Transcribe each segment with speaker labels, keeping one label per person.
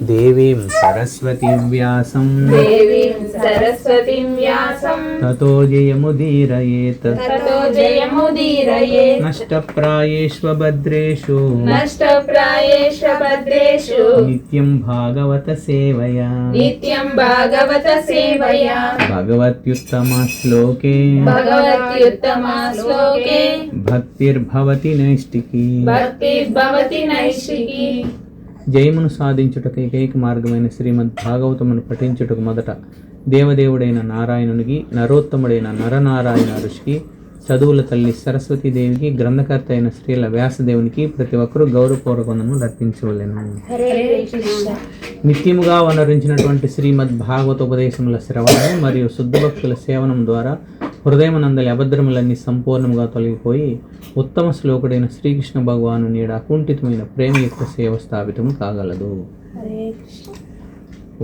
Speaker 1: దేవీం సరస్వతీం వ్యాసం తతో జయముదీరయేత్ నష్టప్రాయేష్వ భద్రేషు నిత్యం భాగవత సేవయా భగవత్యుత్తమ శ్లోకే భక్తిర్భవతి నైష్టికీ. జయమును సాధించుటకు ఏకైక మార్గమైన శ్రీమద్ భాగవతమును పఠించుటకు మొదట దేవదేవుడైన నారాయణునికి, నరోత్తముడైన నరనారాయణ ఋషికి, చదువుల తల్లి సరస్వతీదేవికి, గ్రంథకర్త అయిన శ్రీల వ్యాసదేవునికి ప్రతి ఒక్కరూ గౌరవపూర్వకము అర్పించవలెను. నిత్యముగా వనరించినటువంటి శ్రీమద్ భాగవత ఉపదేశముల శ్రవణము మరియు శుద్ధ భక్తుల సేవనం ద్వారా హృదయమునందలి అభద్రములన్నీ సంపూర్ణముగా తొలగిపోయి ఉత్తమ శ్లోకుడైన శ్రీకృష్ణ భగవాను నీడ అకుంఠితమైన ప్రేమయుక్త సేవ స్థాపితం కాగలదు.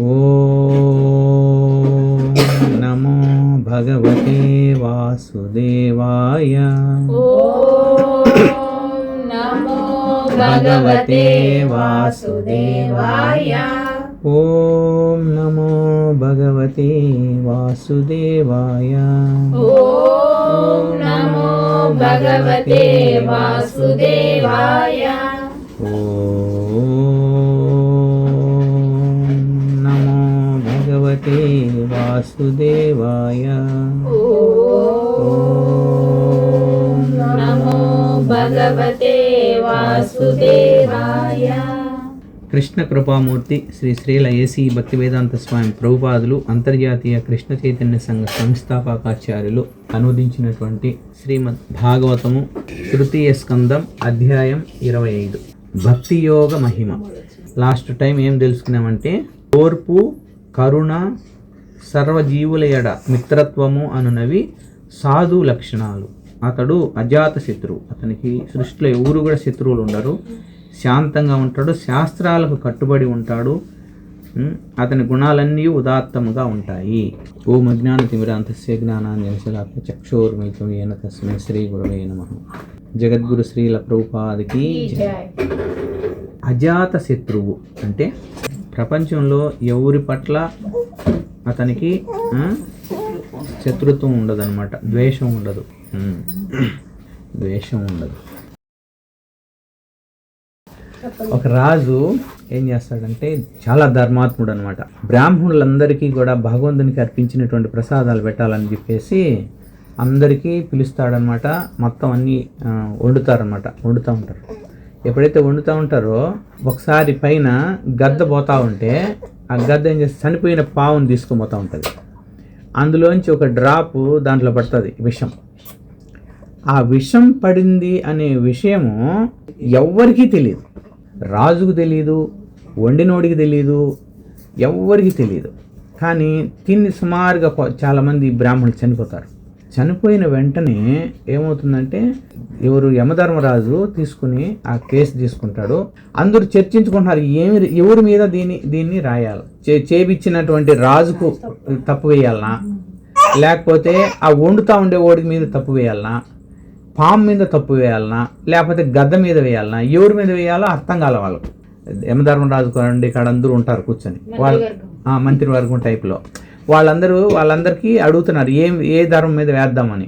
Speaker 1: ఓం నమో భగవతే వాసుదేవాయ. భగవతే వాసుదేవాయ. ఓం నమో భగవతే వాసుదేవాయ.
Speaker 2: ఓం నమో భగవతే వాసుదేవాయ.
Speaker 1: ఓం నమో భగవతే వాసుదేవాయ.
Speaker 2: ఓం నమో భగవతే వాసుదేవాయ.
Speaker 1: కృష్ణ కృపామూర్తి శ్రీ శ్రీల ఏసీ భక్తివేదాంత స్వామి ప్రభుపాదులు అంతర్జాతీయ కృష్ణ చైతన్య సంఘ సంస్థాపకాచార్యులు అనువదించినటువంటి శ్రీమద్ భాగవతము తృతీయ స్కందం అధ్యాయం 25 భక్తి యోగ మహిమ. లాస్ట్ టైం ఏం తెలుసుకున్నామంటే ఓర్పు, కరుణ, సర్వజీవుల ఎడ మిత్రత్వము అనునవి సాధు లక్షణాలు. అతడు అజాత శత్రువు, అతనికి సృష్టిలో ఎవరు కూడా శత్రువులు ఉండరు. శాంతంగా ఉంటాడు, శాస్త్రాలకు కట్టుబడి ఉంటాడు. అతని గుణాలన్నీ ఉదాత్తముగా ఉంటాయి. ఓం అజ్ఞానతిమిరాంతస్య జ్ఞానాంజనశలాకయ చక్షుర్మిలితం యేన తస్మై శ్రీ గురవే నమః. జగద్గురు శ్రీల ప్రభుపాదికి అజాత శత్రువు అంటే ప్రపంచంలో ఎవరి పట్ల అతనికి శత్రుత్వం ఉండదన్నమాట. ద్వేషం ఉండదు. ఒక రాజు ఏం చేస్తాడంటే చాలా ధర్మాత్ముడు అనమాట. బ్రాహ్మణులందరికీ కూడా భగవంతునికి అర్పించినటువంటి ప్రసాదాలు పెట్టాలని చెప్పేసి అందరికీ పిలుస్తాడనమాట. మొత్తం అన్నీ వండుతూ ఉంటారు. ఎప్పుడైతే వండుతూ ఉంటారో ఒకసారి పైన గద్ద పోతూ ఉంటే ఆ గద్ద ఏం చేస్తే చనిపోయిన పావును తీసుకొని పోతూ ఉంటుంది. అందులోంచి ఒక డ్రాపు దాంట్లో పడుతుంది విషం. ఆ విషం పడింది అనే విషయము ఎవ్వరికీ తెలియదు. రాజుకు తెలియదు, వండినోడికి తెలియదు, ఎవ్వరికి తెలియదు. కానీ తిని సుమారుగా చాలామంది బ్రాహ్మణులు చనిపోతారు. చనిపోయిన వెంటనే ఏమవుతుందంటే ఎవరు యమధర్మరాజు తీసుకుని ఆ కేసు తీసుకుంటాడు. అందరూ చర్చించుకుంటున్నారు ఎవరి మీద దీన్ని రాయాలి. చేపించినటువంటి రాజుకు తప్పు వేయాలనా, లేకపోతే ఆ వండుతూ ఉండే వాడి మీద తప్పు వేయాలనా, పాము మీద తప్పు వేయాలనా, లేకపోతే గద్ద మీద వేయాలనా, ఎవరి మీద వేయాలో అర్థం కాల వాళ్ళకు. యమధర్మరాజు కండి ఇక్కడ అందరూ ఉంటారు కూర్చొని, వాళ్ళు మంత్రివర్గం టైప్లో వాళ్ళందరికీ అడుగుతున్నారు ఏ ధర్మం మీద వేద్దామని.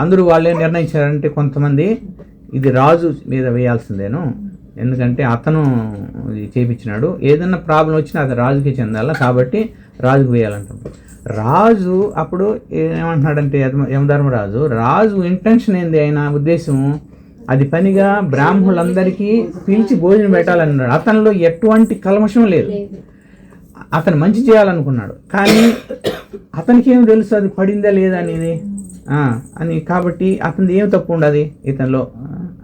Speaker 1: అందరూ వాళ్ళే నిర్ణయించారంటే కొంతమంది ఇది రాజు మీద వేయాల్సిందేను, ఎందుకంటే అతను చేపించినాడు, ఏదన్నా ప్రాబ్లం వచ్చినా అది రాజుకి చెందాల కాబట్టి రాజుకు వేయాలంటారు. రాజు అప్పుడు ఏమంటున్నాడంటే యమధర్మరాజు, రాజు ఇంటెన్షన్ ఏంది, ఆయన ఉద్దేశం అది పనిగా బ్రాహ్మణులందరికీ పిలిచి భోజనం పెట్టాలన్నాడు. అతనిలో ఎటువంటి కల్మషం లేదు, అతను మంచి చేయాలనుకున్నాడు. కానీ అతనికి ఏం తెలుసు అది పడిందా లేదా అనేది అని, కాబట్టి అతనిది ఏం తప్పు ఉండదు ఇతనిలో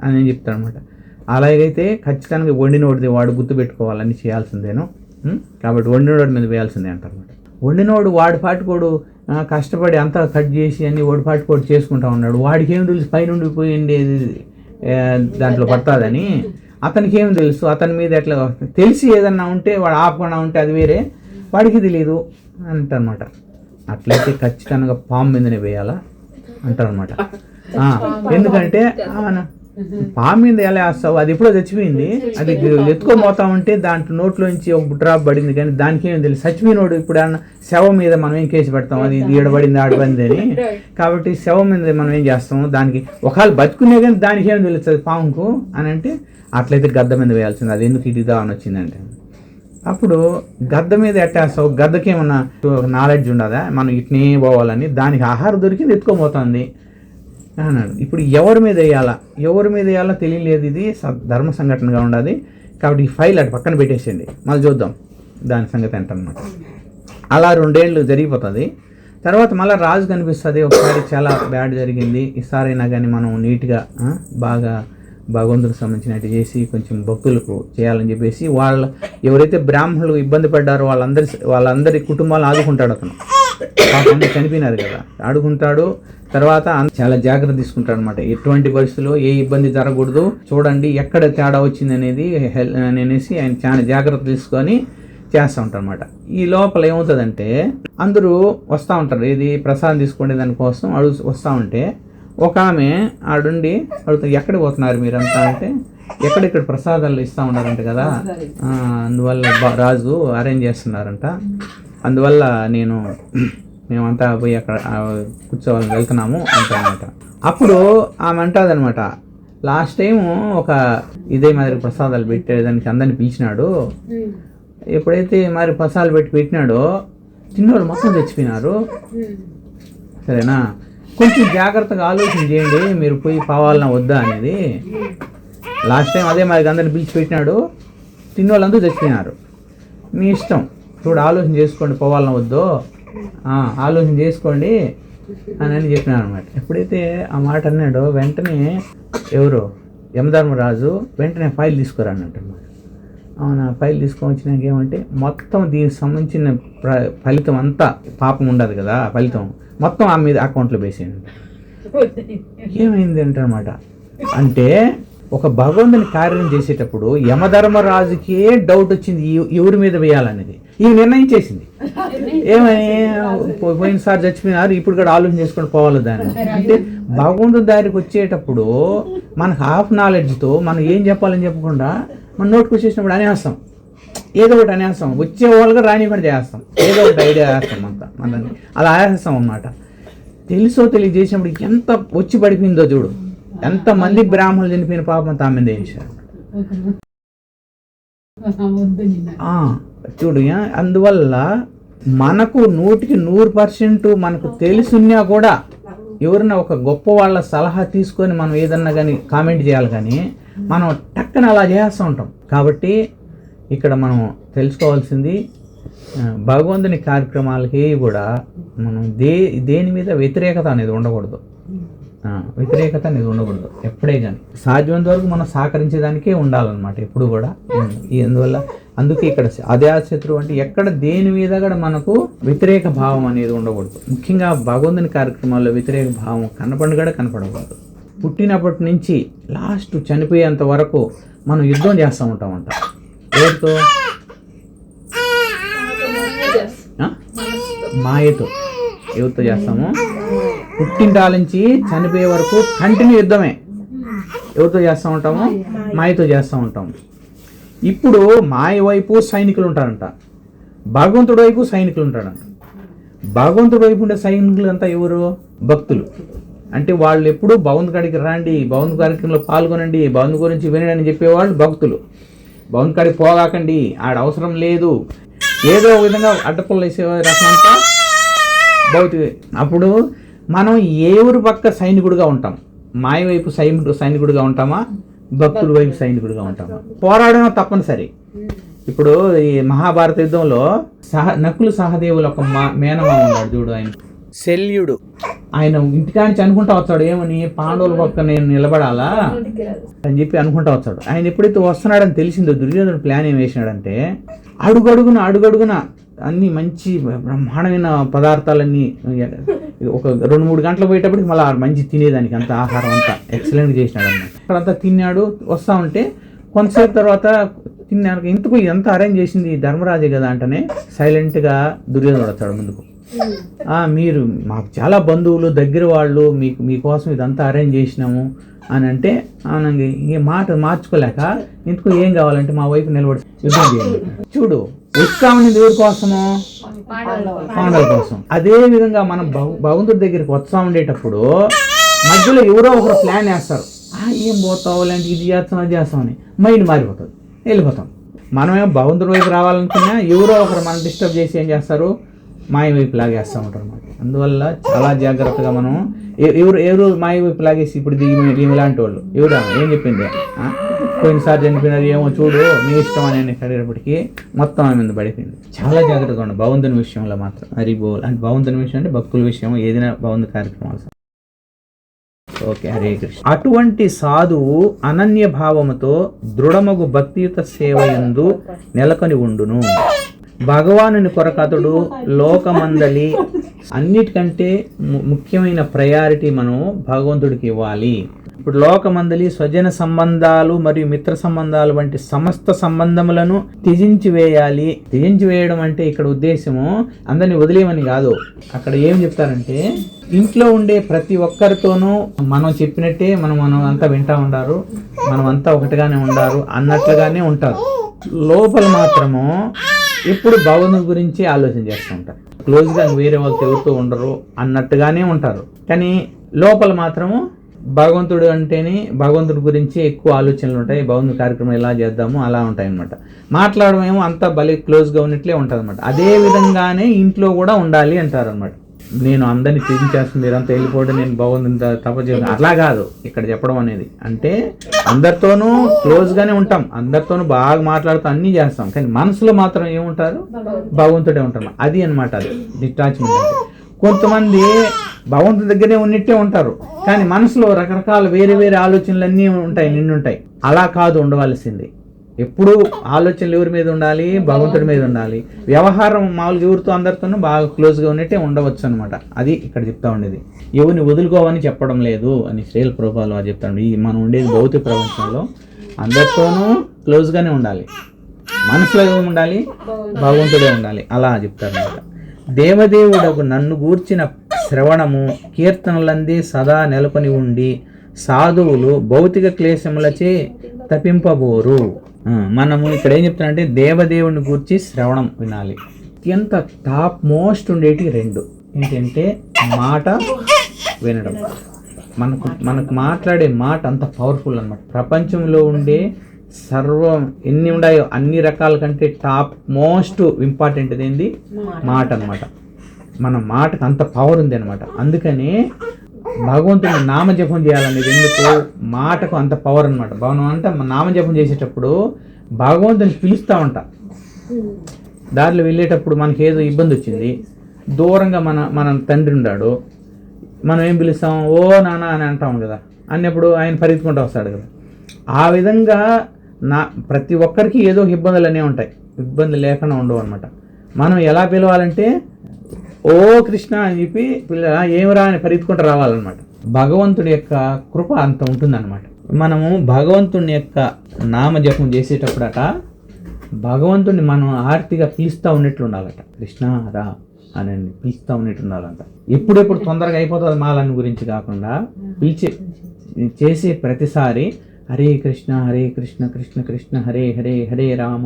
Speaker 1: అని చెప్తాడు అనమాట. అలాగైతే ఖచ్చితంగా వండినోడిది వాడు గుర్తుపెట్టుకోవాలని చేయాల్సిందేను, కాబట్టి వండినోడి మీద వేయాల్సిందే అంటారన్నమాట. వండినోడు వాడి పాటుకోడు కష్టపడి అంతా కట్ చేసి అన్ని వాడి పాటుకోడు చేసుకుంటా ఉన్నాడు. వాడికి ఏం తెలుసు పైనుండి పోయింది దాంట్లో పడుతుందని, అతనికి ఏం తెలుసు, అతని మీద ఎట్లా తెలిసి ఏదన్నా ఉంటే వాడు ఆపకుండా ఉంటే అది వేరే, వాడికి తెలియదు అంటారనమాట. అట్లయితే ఖచ్చితంగా పాము మీదనే వేయాలా అంటారనమాట. ఎందుకంటే పాము మీద ఎలా వేస్తావు, అది ఎప్పుడో చచ్చిపోయింది, అది ఎత్తుకోపోతా ఉంటే దాంట్లో నోట్లోంచి ఒక డ్రాప్ పడింది, కానీ దానికి ఏం తెలియదు. చచ్చిపోయినోడు ఇప్పుడు శవం మీద మనం ఏం కేసు పెడతాం, అది ఈడబడింది ఆడబడింది అని. కాబట్టి శవం మీద మనం ఏం చేస్తాం, దానికి ఒకవేళ బతుకునే కానీ దానికి ఏం తెలుస్తుంది పాముకు అని అంటే, అట్లయితే గద్ద మీద వేయాల్సింది, అది ఎందుకు ఇదిదా అని వచ్చిందంటే. అప్పుడు గద్ద మీద ఎట్టేస్తావు, గద్దకి ఏమన్నా నాలెడ్జ్ ఉండదా మనం ఇట్నే పోవాలని, దానికి ఆహారం దొరికింది ఎత్తుకోబోతుంది అన్నాడు. ఇప్పుడు ఎవరి మీద వేయాలో తెలియలేదు, ఇది ధర్మ సంఘటనగా ఉండదు. కాబట్టి ఈ ఫైల్ అటు పక్కన పెట్టేసేయండి, మళ్ళీ చూద్దాం దాని సంగతి ఏంటన్నమాట. అలా 2 ఏళ్ళు జరిగిపోతుంది. తర్వాత మళ్ళీ రాజు కనిపిస్తుంది, ఒకసారి చాలా బ్యాడ్ జరిగింది, ఈసారైనా కానీ మనం నీట్గా బాగా భగవంతుడికి సంబంధించినట్టు చేసి కొంచెం భక్తులకు చేయాలని చెప్పేసి ఎవరైతే బ్రాహ్మణులు ఇబ్బంది పడ్డారో వాళ్ళందరి కుటుంబాలను ఆదుకుంటాడు అతను. పాపం చనిపోయినారు కదా, ఆడుకుంటాడు. తర్వాత చాలా జాగ్రత్త తీసుకుంటాడు అనమాట, ఎటువంటి పరిస్థితుల్లో ఏ ఇబ్బంది జరగకూడదు చూడండి, ఎక్కడ తేడా వచ్చింది అనేది అనేసి ఆయన చాలా జాగ్రత్త తీసుకొని చేస్తూ ఉంటారు అనమాట. ఈ లోపల ఏమవుతుందంటే అందరూ వస్తూ ఉంటారు, ఇది ప్రసాదం తీసుకునే దానికోసం వస్తూ ఉంటే ఒక ఆమె ఆడుండి అడుగుతుంది, ఎక్కడికి పోతున్నారు మీరంతా అంటే, ఎక్కడెక్కడ ప్రసాదాలు ఇస్తూ ఉన్నారంట కదా, అందువల్ల రాజు అరేంజ్ చేస్తున్నారంట, అందువల్ల మేమంతా పోయి అక్కడ కూర్చోవాలని వెళ్తున్నాము అంటారనమాట. అప్పుడు ఆమె అంటుందన్నమాట, లాస్ట్ టైం ఒక ఇదే మాదిరి ప్రసాదాలు పెట్టేదానికి అందరిని పిలిచినాడు, ఎప్పుడైతే మరి ప్రసాదాలు పెట్టినాడో తిన్నోళ్ళు మొత్తం చచ్చిపోయినారు, సరేనా, కొంచెం జాగ్రత్తగా ఆలోచన చేయండి మీరు పోయి పోవాలన్నా వద్దా అనేది. లాస్ట్ టైం అదే మరి అందరిని పిలిచి పెట్టినాడు, తిన్నోళ్ళందరూ చచ్చిపోయినారు, మీ ఇష్టం, చూడు ఆలోచన చేసుకోండి పోవాలన్నా వద్దో, ఆలోచన చేసుకోండి అని చెప్పినారు అనమాట. ఎప్పుడైతే ఆ మాట అన్నాడో వెంటనే ఎవరు యమధర్మరాజు వెంటనే ఫైల్ తీసుకురాన్నట్టు అనమాట. అవునా, ఫైల్ తీసుకొని వచ్చినాక ఏమంటే మొత్తం దీనికి సంబంధించిన ఫలితం అంతా, పాపం ఉండదు కదా ఫలితం మొత్తం ఆ మీద అకౌంట్లో వేసేయండి. ఏమైంది అంటారనమాట, అంటే ఒక భగవంతుని కార్యం చేసేటప్పుడు యమధర్మరాజుకే డౌట్ వచ్చింది ఎవరి మీద వేయాలనేది. ఈ నిర్ణయం చేసింది ఏమని, పోయినసారి చచ్చిపోయినారు ఇప్పుడు కూడా ఆలోచన చేసుకొని పోవాలి దాన్ని. అంటే భగవంతుని దారికి వచ్చేటప్పుడు మనకు హాఫ్ నాలెడ్జ్తో మనం ఏం చెప్పాలని చెప్పకుండా మన నోటుకు వచ్చేసినప్పుడు అనేస్తాం, ఏదో ఒకటి అనేస్తాం, వచ్చే వాళ్ళగా రానివ్వకుండా చేస్తాం, ఏదో ఒకటి ఐడియా వేస్తాం అంతా మనల్ని, అలా వేస్తాం అన్నమాట. తెలుసో తెలియజేసినప్పుడు ఎంత వచ్చి పడిపోయిందో చూడు, ఎంతమంది బ్రాహ్మణులు చనిపోయిన పాపం తా మీద వేసారు చూడు. అందువల్ల మనకు 100% మనకు తెలుసున్నా కూడా ఎవరైనా ఒక గొప్ప వాళ్ళ సలహా తీసుకొని మనం ఏదన్నా కానీ కామెంట్ చేయాలి, కానీ మనం టక్కన అలా చేస్తూ ఉంటాం. కాబట్టి ఇక్కడ మనం తెలుసుకోవాల్సింది, భగవంతుని కార్యక్రమాలకి కూడా మనం దేని మీద వ్యతిరేకత అనేది ఉండకూడదు, ఎప్పుడే కానీ సాధ్యమైనంత వరకు మనం సహకరించేదానికే ఉండాలన్నమాట ఎప్పుడు కూడా. అందువల్ల అందుకే ఇక్కడ అజాతశత్రువు అంటే ఎక్కడ దేని మీద కూడా మనకు వ్యతిరేక భావం అనేది ఉండకూడదు. ముఖ్యంగా భగవంతుని కార్యక్రమాల్లో వ్యతిరేక భావం కనపడకూడదు. పుట్టినప్పటి నుంచి లాస్ట్ చనిపోయేంత వరకు మనం యుద్ధం చేస్తూ ఉంటామంట. ఎవరితో? మాయతో. ఎవరితో చేస్తాము? పుట్టింటాల నుంచి చనిపోయే వరకు కంటిన్యూ యుద్ధమే. ఎవరితో చేస్తూ ఉంటాము? మాయతో చేస్తూ ఉంటాము. ఇప్పుడు మాయ వైపు సైనికులు ఉంటారంట, భగవంతుడి వైపు సైనికులు ఉంటారంట. భగవంతుడి వైపు ఉండే సైనికులు అంతా ఎవరు? భక్తులు. అంటే వాళ్ళు ఎప్పుడు భగవంతుడి కాడికి రండి, భగవంతుడి కార్యక్రమంలో పాల్గొనండి, భగవంతుడి గురించి వినండి అని చెప్పేవాళ్ళు భక్తులు. భగవంతుడి కాడికి పోగాకండి, ఆడ అవసరం లేదు, ఏదో ఒక విధంగా అడ్డపుల్ల వేసే రకం అంతా భౌతిక. అప్పుడు మనం ఏ ఊరు పక్క సైనికుడిగా ఉంటాం? మాయ వైపు సైనికుడిగా ఉంటామా, భక్తుల వైపు సైనికుడిగా ఉంటామా? పోరాడడం తప్పనిసరి. ఇప్పుడు ఈ మహాభారత యుద్ధంలో నకులు సహదేవులు ఒక మేనమామ ఉన్నాడు చూడు, ఆయన శల్యుడు. ఆయన ఇంటికానికి అనుకుంటా వచ్చాడు, ఏమని, పాండవుల పక్క నేను నిలబడాలా అని చెప్పి అనుకుంటా వచ్చాడు. ఆయన ఎప్పుడైతే వస్తున్నాడని తెలిసిందో దుర్యోధనుడు ప్లాన్ ఏం వేసినాడంటే, అడుగడుగున అన్ని మంచి బ్రహ్మాండమైన పదార్థాలన్నీ ఒక 2-3 గంటలు పోయేటప్పటికి మళ్ళీ మంచి తినేదానికి అంత ఆహారం అంతా ఎక్సలెంట్గా చేసినాడు అన్నమాట. అక్కడంతా తిన్నాడు. వస్తూ ఉంటే కొంతసేపు తర్వాత తిన్నాక ఇంతకు ఎంత అరేంజ్ చేసింది ధర్మరాజే కదా అంటేనే సైలెంట్గా దుర్యోధనుడు వచ్చాడు ముందుకు. మీరు మాకు చాలా బంధువులు దగ్గర వాళ్ళు మీకోసం ఇదంతా అరేంజ్ చేసినాము అని అంటే అవునండి ఈ మాట మార్చుకోలేక ఎందుకు ఏం కావాలంటే మా వైపు నిలబడి యుద్ధం చేయండి. చూడు ఉత్సాహం ఎవరి కోసము? పాండవుల కోసం. అదే విధంగా మనం భగవంతుడి దగ్గరికి వస్తా ఉండేటప్పుడు మధ్యలో ఎవరో ఒకరు ప్లాన్ వేస్తారు, ఏం పోతావు లేదంటే ఇది చేస్తాం అది చేస్తామని మైండ్ మారిపోతుంది, వెళ్ళిపోతాం. మనమేమో భగవంతుడి వైపు రావాలనుకున్నా ఎవరో ఒకరు మనం డిస్టర్బ్ చేసి ఏం చేస్తారు, మాయ వైపు లాగేస్తూ ఉంటారు అన్నమాట. అందువల్ల చాలా జాగ్రత్తగా మనం ఎవరు మాయ వైపు లాగేసి ఇప్పుడు ఇలాంటి వాళ్ళు ఎవరా ఏం చెప్పింది పోయినసారి చనిపోయినారు ఏమో చూడు మీ ఇష్టం అని అడిగేటప్పటికి మొత్తం ఆమె మీద పడిపోయింది. చాలా జాగ్రత్తగా ఉండాలి భగవంతుని విషయంలో మాత్రం. హరిబోల్ అంటే భగవంతుని విషయం అంటే భక్తుల విషయం ఏదైనా భగవంతు కార్యక్రమాలు. ఓకే, హరే కృష్ణ. అటువంటి సాధువు అనన్య భావముతో దృఢమగు భక్తియుత సేవ యందు నెలకొని ఉండును. భగవానుని కొరకతడు లోకమందలి అన్నిటికంటే ముఖ్యమైన ప్రయారిటీ మనం భగవంతుడికి ఇవ్వాలి. ఇప్పుడు లోకమందలి స్వజన సంబంధాలు మరియు మిత్ర సంబంధాలు వంటి సమస్త సంబంధములను త్యజించి వేయాలి. త్యజించి వేయడం అంటే ఇక్కడ ఉద్దేశము అందరినీ వదిలేయమని కాదు. అక్కడ ఏం చెప్తారంటే ఇంట్లో ఉండే ప్రతి ఒక్కరితోనూ మనం చెప్పినట్టే మనం అంతా వింటా ఉండారు, మనం అంతా ఒకటిగానే ఉండారు అన్నట్లుగానే ఉంటారు. లోపల మాత్రము ఎప్పుడు భగవంతుని గురించి ఆలోచన చేస్తూ ఉంటారు. క్లోజ్గా వేరే వాళ్ళతో ఎవరితో ఉండరు అన్నట్టుగానే ఉంటారు. కానీ లోపల మాత్రము భగవంతుడు అంటేనే భగవంతుడి గురించి ఎక్కువ ఆలోచనలు ఉంటాయి. భగవంతుడి కార్యక్రమం ఎలా చేద్దాము అలా ఉంటాయి అన్నమాట. మాట్లాడడం ఏమో అంతా భలే క్లోజ్గా ఉన్నట్లే ఉంటుంది అనమాట. అదే విధంగానే ఇంట్లో కూడా ఉండాలి అంటారు అనమాట. నేను అందరినీ త్యజించేస్తాను మీరంతా వెళ్ళిపోవడం నేను భగవంతుని తప్ప చేస్తాను అట్లా కాదు ఇక్కడ చెప్పడం అనేది. అంటే అందరితోనూ క్లోజ్గానే ఉంటాం, అందరితోనూ బాగా మాట్లాడుతూ అన్నీ చేస్తాం, కానీ మనసులో మాత్రం ఏముంటారు భగవంతుడే ఉంటారు. అది అనమాట, అది డిటాచ్మెంట్. అంటే కొంతమంది భగవంతుడి దగ్గరే ఉన్నట్టే ఉంటారు, కానీ మనసులో రకరకాల వేరే వేరే ఆలోచనలు అన్నీ ఉంటాయి, నిండుంటాయి. అలా కాదు ఉండవలసింది. ఎప్పుడు ఆలోచనలు ఎవరి మీద ఉండాలి, భగవంతుడి మీద ఉండాలి. వ్యవహారం మామూలుగా ఎవరితో అందరితోనూ బాగా క్లోజ్గా ఉన్నట్టే ఉండవచ్చు అనమాట. అది ఇక్కడ చెప్తా ఉండేది. ఎవరిని వదులుకోవని చెప్పడం లేదు అని శ్రీల ప్రభుపాదులు వారు చెప్తాడు. ఈ మనం ఉండేది భౌతిక ప్రపంచంలో అందరితోనూ క్లోజ్గానే ఉండాలి, మనసులో ఏమి ఉండాలి, భగవంతుడే ఉండాలి, అలా చెప్తారు అనమాట. దేవదేవుడకు నన్ను గూర్చిన శ్రవణము కీర్తనలందే సదా నెలకొని ఉండి సాధువులు భౌతిక క్లేశములచే తప్పింపబోరు. మనము ఇక్కడ ఏం చెప్తానంటే దేవదేవుని గురించి శ్రవణం వినాలి. అత్యంత టాప్ మోస్ట్ ఉండేటి రెండు ఏంటంటే మాట వినడం. మనకు మాట్లాడే మాట అంత పవర్ఫుల్ అన్నమాట. ప్రపంచంలో ఉండే సర్వం ఎన్ని ఉన్నాయో అన్ని రకాల కంటే టాప్ మోస్ట్ ఇంపార్టెంట్ ఏంది మాట అన్నమాట. మన మాటకు అంత పవర్ ఉంది అనమాట. అందుకని భగవంతుని నామజపం చేయాలనేది ఎందుకు, మాటకు అంత పవర్ అనమాట. భగవం అంటే నామజపం చేసేటప్పుడు భగవంతుని పిలుస్తూ ఉంటా. దారిలో వెళ్ళేటప్పుడు మనకి ఏదో ఇబ్బంది వచ్చింది, దూరంగా మన తండ్రి ఉన్నాడు, మనం ఏం పిలుస్తాం, ఓ నాన్న అని అంటాం కదా. అన్నప్పుడు ఆయన పరిగెత్తుకుంటూ వస్తాడు కదా. ఆ విధంగా ప్రతి ఒక్కరికి ఏదో ఇబ్బందులు అనే ఉంటాయి, ఇబ్బంది లేకుండా ఉండవు అనమాట. మనం ఎలా పిలవాలంటే ఓ కృష్ణ అని చెప్పి ఏమిరా అని పరిగెత్తుకుంటూ రావాలన్నమాట. భగవంతుడి యొక్క కృప అంత ఉంటుందన్నమాట. మనము భగవంతుని యొక్క నామజపం చేసేటప్పుడట భగవంతుడిని మనం ఆర్తిగా పిలుస్తూ ఉన్నట్లు ఉండాలట. కృష్ణ రా అని పిలుస్తూ ఉన్నట్టు ఉండాలంట. ఎప్పుడెప్పుడు తొందరగా అయిపోతుంది మాలని గురించి కాకుండా చేసే ప్రతిసారి హరే కృష్ణ కృష్ణ కృష్ణ హరే హరే హరే రామ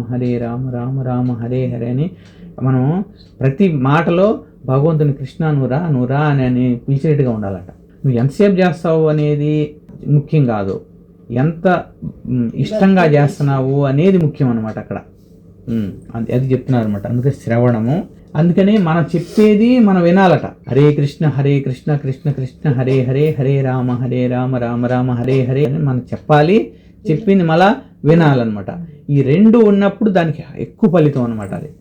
Speaker 1: రామ రామ హరే హరే అని మనం ప్రతి మాటలో భగవంతుని కృష్ణ నువ్వురా అని పిలిచేట్టుగా ఉండాలట. నువ్వు ఎంతసేపు చేస్తావు అనేది ముఖ్యం కాదు, ఎంత ఇష్టంగా చేస్తున్నావు అనేది ముఖ్యం అనమాట అక్కడ. అది చెప్తున్నారు అనమాట. అందుకే శ్రవణము. అందుకని మనం చెప్పేది మనం వినాలట. హరే కృష్ణ కృష్ణ కృష్ణ హరే హరే హరే రామ రామ రామ హరే హరే అని మనం చెప్పాలి. చెప్పింది మళ్ళా వినాలన్నమాట. ఈ రెండు ఉన్నప్పుడు దానికి ఎక్కువ ఫలితం అనమాట. అది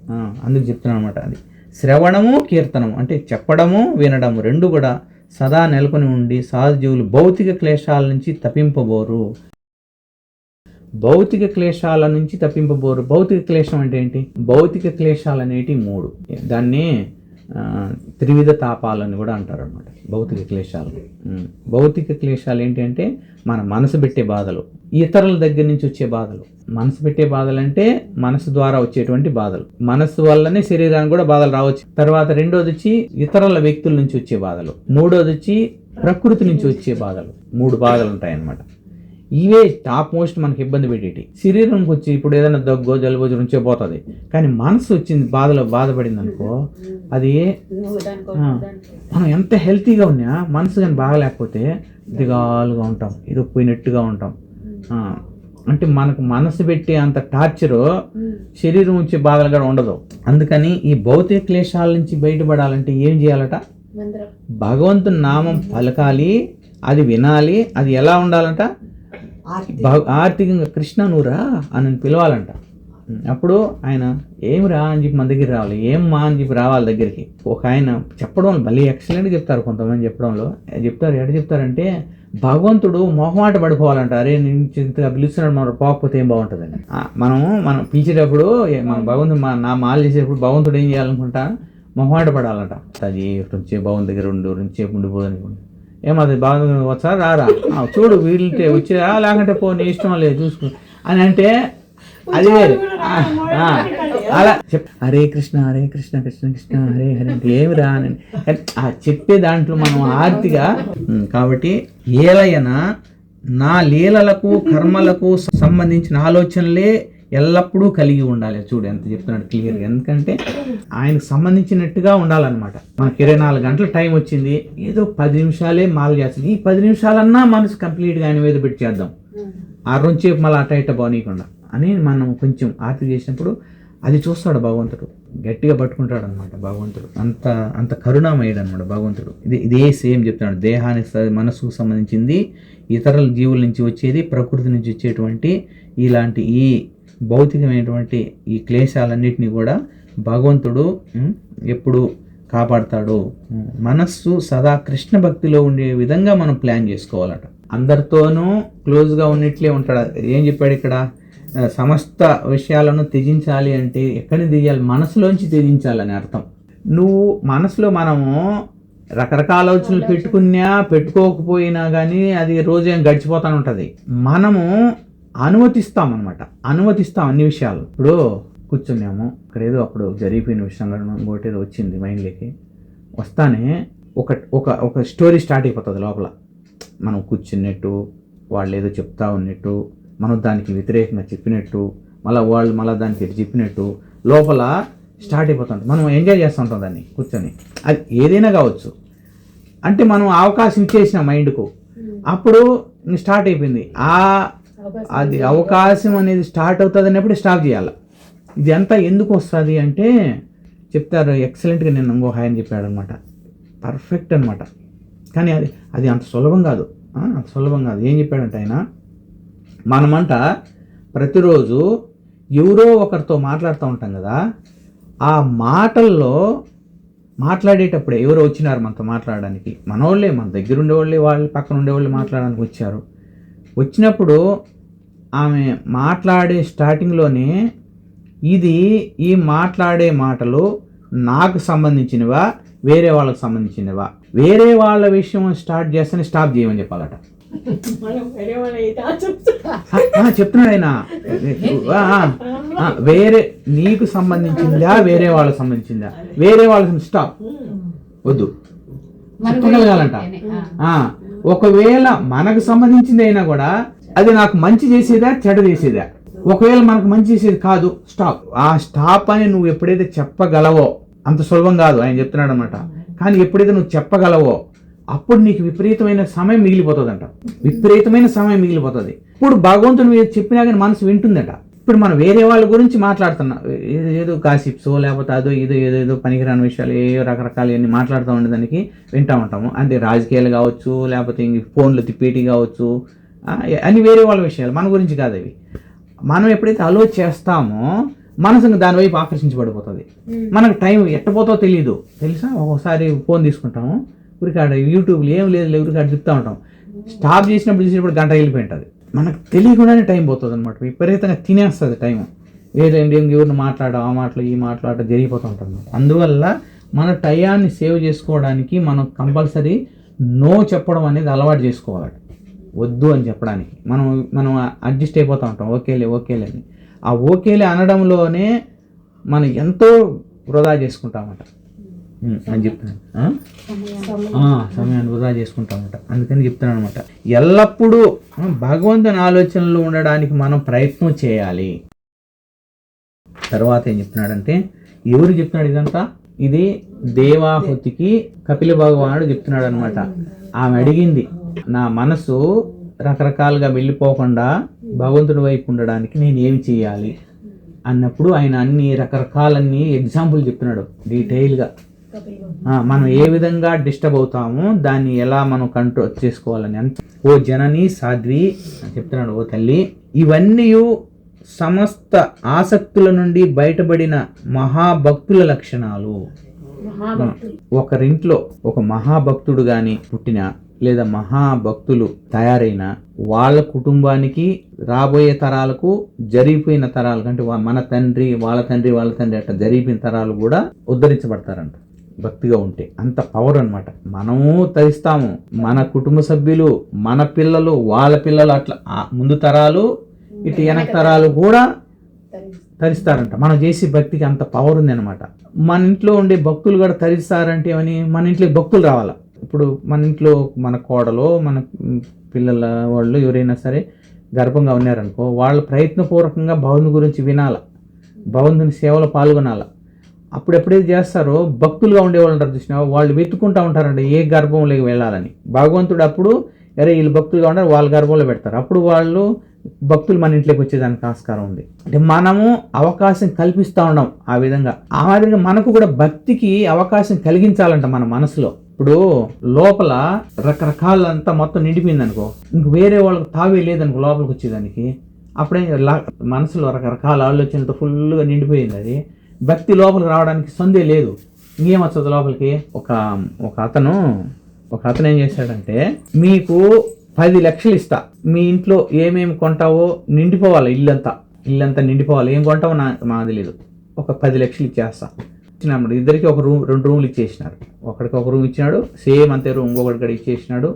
Speaker 1: అందుకు చెప్తున్నాను అనమాట. అది శ్రవణము కీర్తనము అంటే చెప్పడము వినడము రెండు కూడా సదా నెలకొని ఉండి సాధుజీవులు భౌతిక క్లేశాల నుంచి తప్పింపబోరు. భౌతిక క్లేశాల నుంచి తప్పింపబోరు. భౌతిక క్లేశం అంటే ఏంటి? భౌతిక క్లేశాలు అనేటి మూడు. దాన్ని త్రివిధ తాపాలని కూడా అంటారు అనమాట భౌతిక క్లేశాలు. భౌతిక క్లేశాలు ఏంటి అంటే మన మనసు పెట్టే బాధలు, ఇతరుల దగ్గర నుంచి వచ్చే బాధలు. మనసు పెట్టే బాధలు అంటే మనసు ద్వారా వచ్చేటువంటి బాధలు, మనసు వల్లనే శరీరానికి కూడా బాధలు రావచ్చు. తర్వాత రెండోది వచ్చి ఇతరుల వ్యక్తుల నుంచి వచ్చే బాధలు, మూడోది వచ్చి ప్రకృతి నుంచి వచ్చే బాధలు. 3 బాధలు ఉంటాయన్నమాట. ఇవే టాప్ మోస్ట్ మనకి ఇబ్బంది పెట్టేటి. శరీరంకి వచ్చి ఇప్పుడు ఏదైనా దగ్గో జలుబు నుంచే పోతుంది, కానీ మనసు వచ్చింది బాధపడింది అనుకో, అది మనం ఎంత హెల్తీగా ఉన్నా మనసు కానీ బాగలేకపోతే దిగాలుగా ఉంటాం, ఏదో పోయినట్టుగా ఉంటాం. అంటే మనకు మనసు పెట్టే అంత టార్చరు శరీరం వచ్చే బాధలు కూడా ఉండదు. అందుకని ఈ భౌతిక క్లేశాల నుంచి బయటపడాలంటే ఏం చేయాలట? భగవంతుని నామం పలకాలి, అది వినాలి. అది ఎలా ఉండాలంట? ఆర్థికంగా కృష్ణ నువ్వురా అని పిలవాలంట. అప్పుడు ఆయన ఏమిరా అని చెప్పి మన దగ్గర రావాలి, ఏమ్మా అని చెప్పి రావాలి దగ్గరికి. ఒక ఆయన చెప్పడం భలే ఎక్సలెంట్గా చెప్తారు, కొంతమంది చెప్పడంలో చెప్తారు. ఎక్కడ చెప్తారంటే భగవంతుడు మొహమాట పడిపోవాలంట. అరే నేను ఇంతగా పిలుస్తున్నాడు, మనం పోకపోతే ఏం బాగుంటుందని. మనం పిలిచేటప్పుడు మన భగవంతుడు నా మాల చేసేటప్పుడు భగవంతుడు ఏం చేయాలనుకుంటా? మొహమాట పడాలంట. అది భగవంతు దగ్గర రెండుసేపు ఉండిపోదనుకుంటా. ఏమది బాగా వచ్చా రారా, చూడు వీళ్ళతే వచ్చా, లేకుంటే పో నీ ఇష్టం లేదు చూసుకో అని అంటే అది వేరు. అలా హరే కృష్ణ హరే కృష్ణ కృష్ణ కృష్ణ హరే హరే అంటే ఏమిరా అని చెప్పే దాంట్లో మనం ఆర్తిగా. కాబట్టి ఏలయన నా లీలలకు కర్మలకు సంబంధించిన ఆలోచనలే ఎల్లప్పుడూ కలిగి ఉండాలి. చూడు ఎంత చెప్తున్నాడు క్లియర్గా. ఎందుకంటే ఆయనకు సంబంధించినట్టుగా ఉండాలన్నమాట. మనకి 24 గంటల టైం వచ్చింది, ఏదో 10 నిమిషాలే మాల చేస్తుంది. ఈ 10 నిమిషాలన్నా మనసు కంప్లీట్గా ఆయన మీద పెట్టి చేద్దాం, 6 నుంచి మళ్ళీ అట్ట బానీయకుండా అని మనం కొంచెం ఆర్తి చేసినప్పుడు అది చూస్తాడు భగవంతుడు, గట్టిగా పట్టుకుంటాడు అనమాట భగవంతుడు. అంత కరుణామయుడు అనమాట భగవంతుడు. ఇదే సేమ్ చెప్తున్నాడు. దేహానికి మనసుకు సంబంధించింది, ఇతరుల జీవుల నుంచి వచ్చేది, ప్రకృతి నుంచి వచ్చేటువంటి ఇలాంటి ఈ భౌతికమైనటువంటి ఈ క్లేశాలన్నింటినీ కూడా భగవంతుడు ఎప్పుడు కాపాడతాడు. మనస్సు సదా కృష్ణ భక్తిలో ఉండే విధంగా మనం ప్లాన్ చేసుకోవాలట. అందరితోనూ క్లోజ్గా ఉన్నట్లే ఉంటాడు. ఏం చెప్పాడు ఇక్కడ? సమస్త విషయాలను త్యజించాలి అంటే ఎక్కడి నుంచి త్యజించాలి? మనసులోంచి త్యజించాలని అర్థం. నువ్వు మనసులో మనము రకరకాల ఆలోచనలు పెట్టుకోకపోయినా కానీ అది రోజు ఏం గడిచిపోతూ ఉంటుంది. మనము అనుమతిస్తాం అన్ని విషయాలు. ఇప్పుడు కూర్చున్నాము, ఇక్కడ ఏదో అప్పుడు జరిగిపోయిన విషయం ఇంకోటి ఏదో వచ్చింది మైండ్లోకి వస్తానే ఒక స్టోరీ స్టార్ట్ అయిపోతుంది లోపల. మనం కూర్చున్నట్టు, వాళ్ళు ఏదో చెప్తా ఉన్నట్టు, మనం దానికి వ్యతిరేకంగా చెప్పినట్టు, మళ్ళీ దానికి చెప్పినట్టు లోపల స్టార్ట్ అయిపోతుంది. మనం ఎంజాయ్ చేస్తూ ఉంటాం దాన్ని కూర్చొని. అది ఏదైనా కావచ్చు. అంటే మనం అవకాశం ఇచ్చేసిన మైండ్కు, అప్పుడు స్టార్ట్ అయిపోయింది. అది అవకాశం అనేది స్టార్ట్ అవుతుంది అన్నప్పుడు స్టాప్ చేయాలి. ఇది అంతా ఎందుకు వస్తుంది అంటే చెప్తారు ఎక్సలెంట్గా. నేను ఇంకో హాయ్ అని చెప్పాడు అనమాట, పర్ఫెక్ట్ అనమాట. కానీ అది అంత సులభం కాదు. ఏం చెప్పాడంటే ఆయన, మనమంట ప్రతిరోజు ఎవరో ఒకరితో మాట్లాడుతూ ఉంటాం కదా, ఆ మాటల్లో మాట్లాడేటప్పుడే ఎవరో వచ్చినారు మనతో మాట్లాడడానికి, మనోళ్ళే, మన దగ్గర ఉండేవాళ్ళే, వాళ్ళు పక్కన ఉండేవాళ్ళు మాట్లాడడానికి వచ్చారు. వచ్చినప్పుడు ఆమె మాట్లాడే స్టార్టింగ్లోనే ఈ మాట్లాడే మాటలు నాకు సంబంధించినవా వేరే వాళ్ళకి సంబంధించినవా, వేరే వాళ్ళ విషయం స్టార్ట్ చేస్తేనే స్టాప్ చేయమని చెప్పాలట. చెప్తున్నాడు ఆయన. వేరే నీకు సంబంధించిందా వేరే వాళ్ళకి సంబంధించిందా, వేరే వాళ్ళకి స్టాప్ వద్దు చెప్పగలగాలంట. ఒకవేళ మనకు సంబంధించింది అయినా కూడా అది నాకు మంచి చేసేదా చెడు చేసేదా, ఒకవేళ మనకు మంచి చేసేది కాదు, స్టాప్. ఆ స్టాప్ అని నువ్వు ఎప్పుడైతే చెప్పగలవో, అంత సులభం కాదు ఆయన చెప్తున్నాడు అనమాట. కానీ ఎప్పుడైతే నువ్వు చెప్పగలవో అప్పుడు నీకు విపరీతమైన సమయం మిగిలిపోతుందంట. ఇప్పుడు భగవంతుడు చెప్పినా కానీ మనసు వింటుందట. ఇప్పుడు మనం వేరే వాళ్ళ గురించి మాట్లాడుతున్నాం, ఏదో కాసిప్సో లేకపోతే ఏదో పనికిరాని విషయాలు ఏదో రకరకాలు అన్ని మాట్లాడుతూ ఉండేదానికి వింటూ ఉంటాము. అంటే రాజకీయాలు కావచ్చు, లేకపోతే ఇంక ఫోన్లు తిప్పేటి కావచ్చు, అన్ని వేరే వాళ్ళ విషయాలు, మన గురించి కాదు అవి. మనం ఎప్పుడైతే అలో చేస్తామో మనసు దానివైపు ఆకర్షించబడిపోతుంది. మనకు టైం ఎట్టపోతో తెలియదు, తెలుసా? ఒక్కోసారి ఫోన్ తీసుకుంటాము, ఊరికాడ యూట్యూబ్లో ఏం లేదు ఊరికాడ చెప్తూ ఉంటాం. స్టాప్ చేసినప్పుడు గంట వెళ్ళిపోయి ఉంటుంది. మనకు తెలియకుండానే టైం పోతుంది అనమాట. విపరీతంగా తినేస్తుంది టైం. ఏదండి ఎవరిని మాట్లాడడం, ఆ మాటలు ఈ మాట్లాడడం జరిగిపోతూ ఉంటుంది. అందువల్ల మన టయాన్ని సేవ్ చేసుకోవడానికి మనం కంపల్సరీ నో చెప్పడం అనేది అలవాటు చేసుకోవాలి. వద్దు అని చెప్పడానికి మనం అడ్జస్ట్ అయిపోతూ ఉంటాం, ఓకేలే అని. ఆ ఓకేలే అనడంలోనే మనం ఎంతో వృధా చేసుకుంటామట అని చెప్తున్నాను. సమయాన్ని వృధా చేసుకుంటామట. అందుకని చెప్తున్నాను అనమాట, ఎల్లప్పుడూ భగవంతుని ఆలోచనలు ఉండడానికి మనం ప్రయత్నం చేయాలి. తర్వాత ఏం చెప్తున్నాడంటే, ఎవరు చెప్తున్నాడు ఇదంతా? ఇది దేవాహుతికి కపిల భగవానుడు చెప్తున్నాడు అనమాట. ఆమె అడిగింది, నా మనసు రకరకాలుగా వెళ్ళిపోకుండా భగవంతుడి వైపు ఉండడానికి నేను ఏమి చేయాలి అన్నప్పుడు ఆయన అన్ని రకరకాలన్నీ ఎగ్జాంపుల్ చెప్తున్నాడు డీటెయిల్గా. మనం ఏ విధంగా డిస్టర్బ్ అవుతామో దాన్ని ఎలా మనం కంట్రోల్ చేసుకోవాలని. ఓ జనని సాధ్వి అని చెప్తున్నాడు, ఓ తల్లి, ఇవన్నీ సమస్త ఆసక్తుల నుండి బయటపడిన మహాభక్తుల లక్షణాలు. ఒకరింట్లో ఒక మహాభక్తుడు గాని పుట్టిన లేదా మహాభక్తులు తయారైన వాళ్ళ కుటుంబానికి రాబోయే తరాలకు జరిగిపోయిన తరాలకు, అంటే మన తండ్రి వాళ్ళ తండ్రి అట్లా జరిగిపోయిన తరాలు కూడా ఉద్ధరించబడతారంట భక్తిగా ఉంటే. అంత పవర్ అన్నమాట. మనము తరిస్తాము, మన కుటుంబ సభ్యులు, మన పిల్లలు, వాళ్ళ పిల్లలు, అట్లా ముందు తరాలు ఇటు వెనక తరాలు కూడా తరిస్తారంట. మనం చేసే భక్తికి అంత పవర్ ఉంది అనమాట. మన ఇంట్లో ఉండే భక్తులు కూడా తరిస్తారంటే ఏమని, మన ఇంట్లో భక్తులు రావాలా. ఇప్పుడు మన ఇంట్లో మన కోడలో మన పిల్లల వాళ్ళు ఎవరైనా సరే గర్భంగా ఉన్నారనుకో, వాళ్ళు ప్రయత్నపూర్వకంగా భగవంతుని గురించి వినాల, భగవంతుని సేవలో పాల్గొనాల. అప్పుడు ఎప్పుడైతే చేస్తారో భక్తులుగా ఉండేవాళ్ళు ఉంటారు చూసినా, వాళ్ళు వెతుక్కుంటూ ఉంటారంట ఏ గర్భంలోకి వెళ్ళాలని. భగవంతుడు అప్పుడు వీళ్ళు భక్తులుగా ఉంటారు, వాళ్ళ గర్భంలో పెడతారు. అప్పుడు వాళ్ళు భక్తులు మన ఇంట్లోకి వచ్చేదానికి ఆస్కారం ఉంది. అంటే మనము అవకాశం కల్పిస్తూ ఉన్నాం. ఆ విధంగా మనకు కూడా భక్తికి అవకాశం కలిగించాలంట మన మనసులో. ఇప్పుడు లోపల రకరకాలంతా మొత్తం నిండిపోయింది అనుకో, ఇంక వేరే వాళ్ళకి తావే లేదనుకో లోపలికి వచ్చేదానికి. అప్పుడే మనసులో రకరకాల ఆలోచనలతో ఫుల్గా నిండిపోయింది. అది భక్తి లోపలికి రావడానికి సందే లేదు. ఇంకేం వస్తుంది లోపలికి? ఒక అతను ఏం చేశాడంటే, మీకు 10 లక్షలు ఇస్తా, మీ ఇంట్లో ఏమేమి కొంటావో నిండిపోవాలి, ఇల్లంతా నిండిపోవాలి, ఏం కొంటావో మాకు తెలియదు, ఒక 10 లక్షలు ఇచ్చేస్తా. ఇచ్చినప్పుడు ఇద్దరికి 2 రూములు ఇచ్చేసినారు. ఒకడికి ఒక రూమ్ ఇచ్చినాడు, సేమ్ అంతే రూమ్ ఇంకొకటి కూడా ఇచ్చేసినాడు,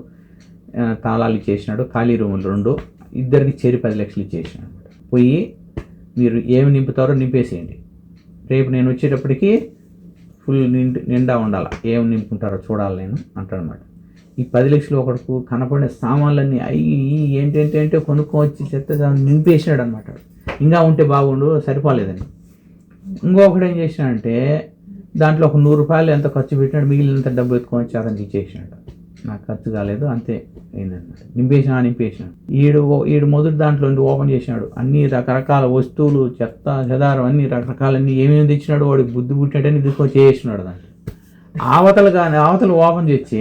Speaker 1: తాళాలు ఇచ్చేసినాడు, ఖాళీ రూములు 2, ఇద్దరికి చేరి 10 లక్షలు ఇచ్చేసినాడు. పోయి మీరు ఏమి నింపుతారో నింపేసేయండి, రేపు నేను వచ్చేటప్పటికి ఫుల్ నిండా ఉండాలి, ఏమి నింపుకుంటారో చూడాలి నేను అంటాడనమాట. ఈ 10 లక్షలు ఒకడుకు కనపడే సామాన్లన్నీ ఏంటంటే కొనుక్కోవచ్చి చెత్త నింపేసినాడు అనమాట. ఇంకా ఉంటే బాగుండు, సరిపోలేదని. ఇంకొకటి ఏం చేసినాడంటే, దాంట్లో ఒక 100 రూపాయలు ఎంత ఖర్చు పెట్టినాడు, మిగిలినంత డబ్బు ఎత్తుకొని అతనికి ఇచ్చేసినాడు. నాకు ఖర్చు కాలేదు, అంతే అయిందనమాట. నింపేసిన ఈడు మొదటి దాంట్లో ఓపెన్ చేసినాడు. అన్ని రకరకాల వస్తువులు, చెత్త చెదారం, అన్ని రకరకాలన్నీ ఏమేమి తెచ్చినాడు, వాడికి బుద్ధి పుట్టినట్టని తీసుకొని చేసినాడు. దాంట్లో అవతలు ఓపెన్ చేసి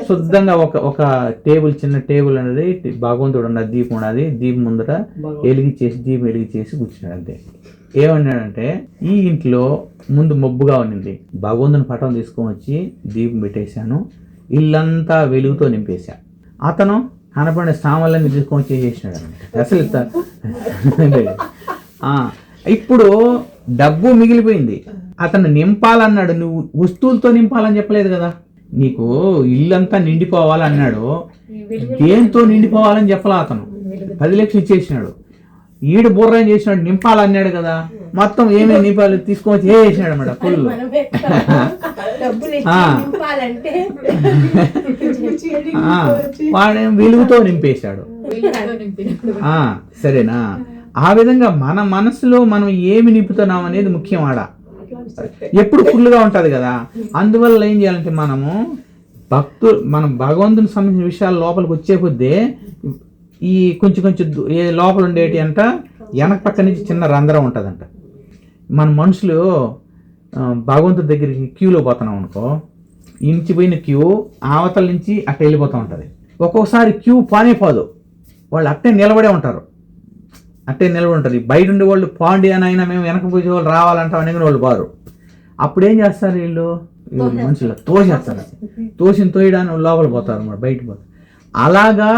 Speaker 1: శుద్ధంగా ఒక టేబుల్, చిన్న టేబుల్ అనేది భగవంతుడు ఉన్నది, దీపం ఉన్నది, దీపం ముందర దీపం వెలిగించేసి కూర్చున్నాడు. అంతే. ఏమన్నాడంటే, ఈ ఇంట్లో ముందు మబ్బుగా ఉన్నింది, భగవంతుని పటం తీసుకొని వచ్చి దీపం పెట్టేశాను, ఇల్లంతా వెలుగుతో నింపేశా. అతను కనపడిన సామాన్లన్నీ తీసుకొని చేసేసినాడు అసలు. ఇప్పుడు డబ్బు మిగిలిపోయింది, అతను నింపాలన్నాడు. నువ్వు వస్తువులతో నింపాలని చెప్పలేదు కదా, నీకు ఇల్లంతా నిండిపోవాలన్నాడు. దేంతో నిండిపోవాలని చెప్పలా. అతను 10 లక్షలు ఇచ్చేసినాడు. ఈడు బుర్ర ఏం చేసినాడు, నింపాలన్నాడు కదా, మొత్తం ఏమేమి నింపాలి తీసుకొని చేసినాడు అన్నమాట ఫుల్. వాడేం వెలుగుతో నింపేశాడు. సరేనా? ఆ విధంగా మన మనసులో మనం ఏమి నింపుతున్నాం అనేది ముఖ్యం. ఎప్పుడు ఫుల్గా ఉంటుంది కదా. అందువల్ల ఏం చేయాలంటే, మనం భగవంతుని సంబంధించిన విషయాలు లోపలికి వచ్చే కొద్దీ ఈ కొంచెం లోపల ఉండేటి అంట వెనక పక్క నుంచి చిన్న రంధ్రం ఉంటుందంట. మన మనుషులు భగవంతుడి దగ్గరికి క్యూలో పోతున్నాం అనుకో, ఇంచి పోయిన క్యూ అవతల నుంచి అట్ట వెళ్ళిపోతూ ఉంటుంది. ఒక్కొక్కసారి క్యూ పోదు, వాళ్ళు అట్టే నిలబడే ఉంటారు. బయట ఉండే వాళ్ళు పాండి అని అయినా మేము వెనక పోయే వాళ్ళు రావాలంటాం అనేది వాళ్ళు బారు. అప్పుడు ఏం చేస్తారు వీళ్ళు మనుషులు, తోసేస్తారు. తోయడానికి లోపల పోతారు అన్నమాట, బయటకు పోతారు. అలాగా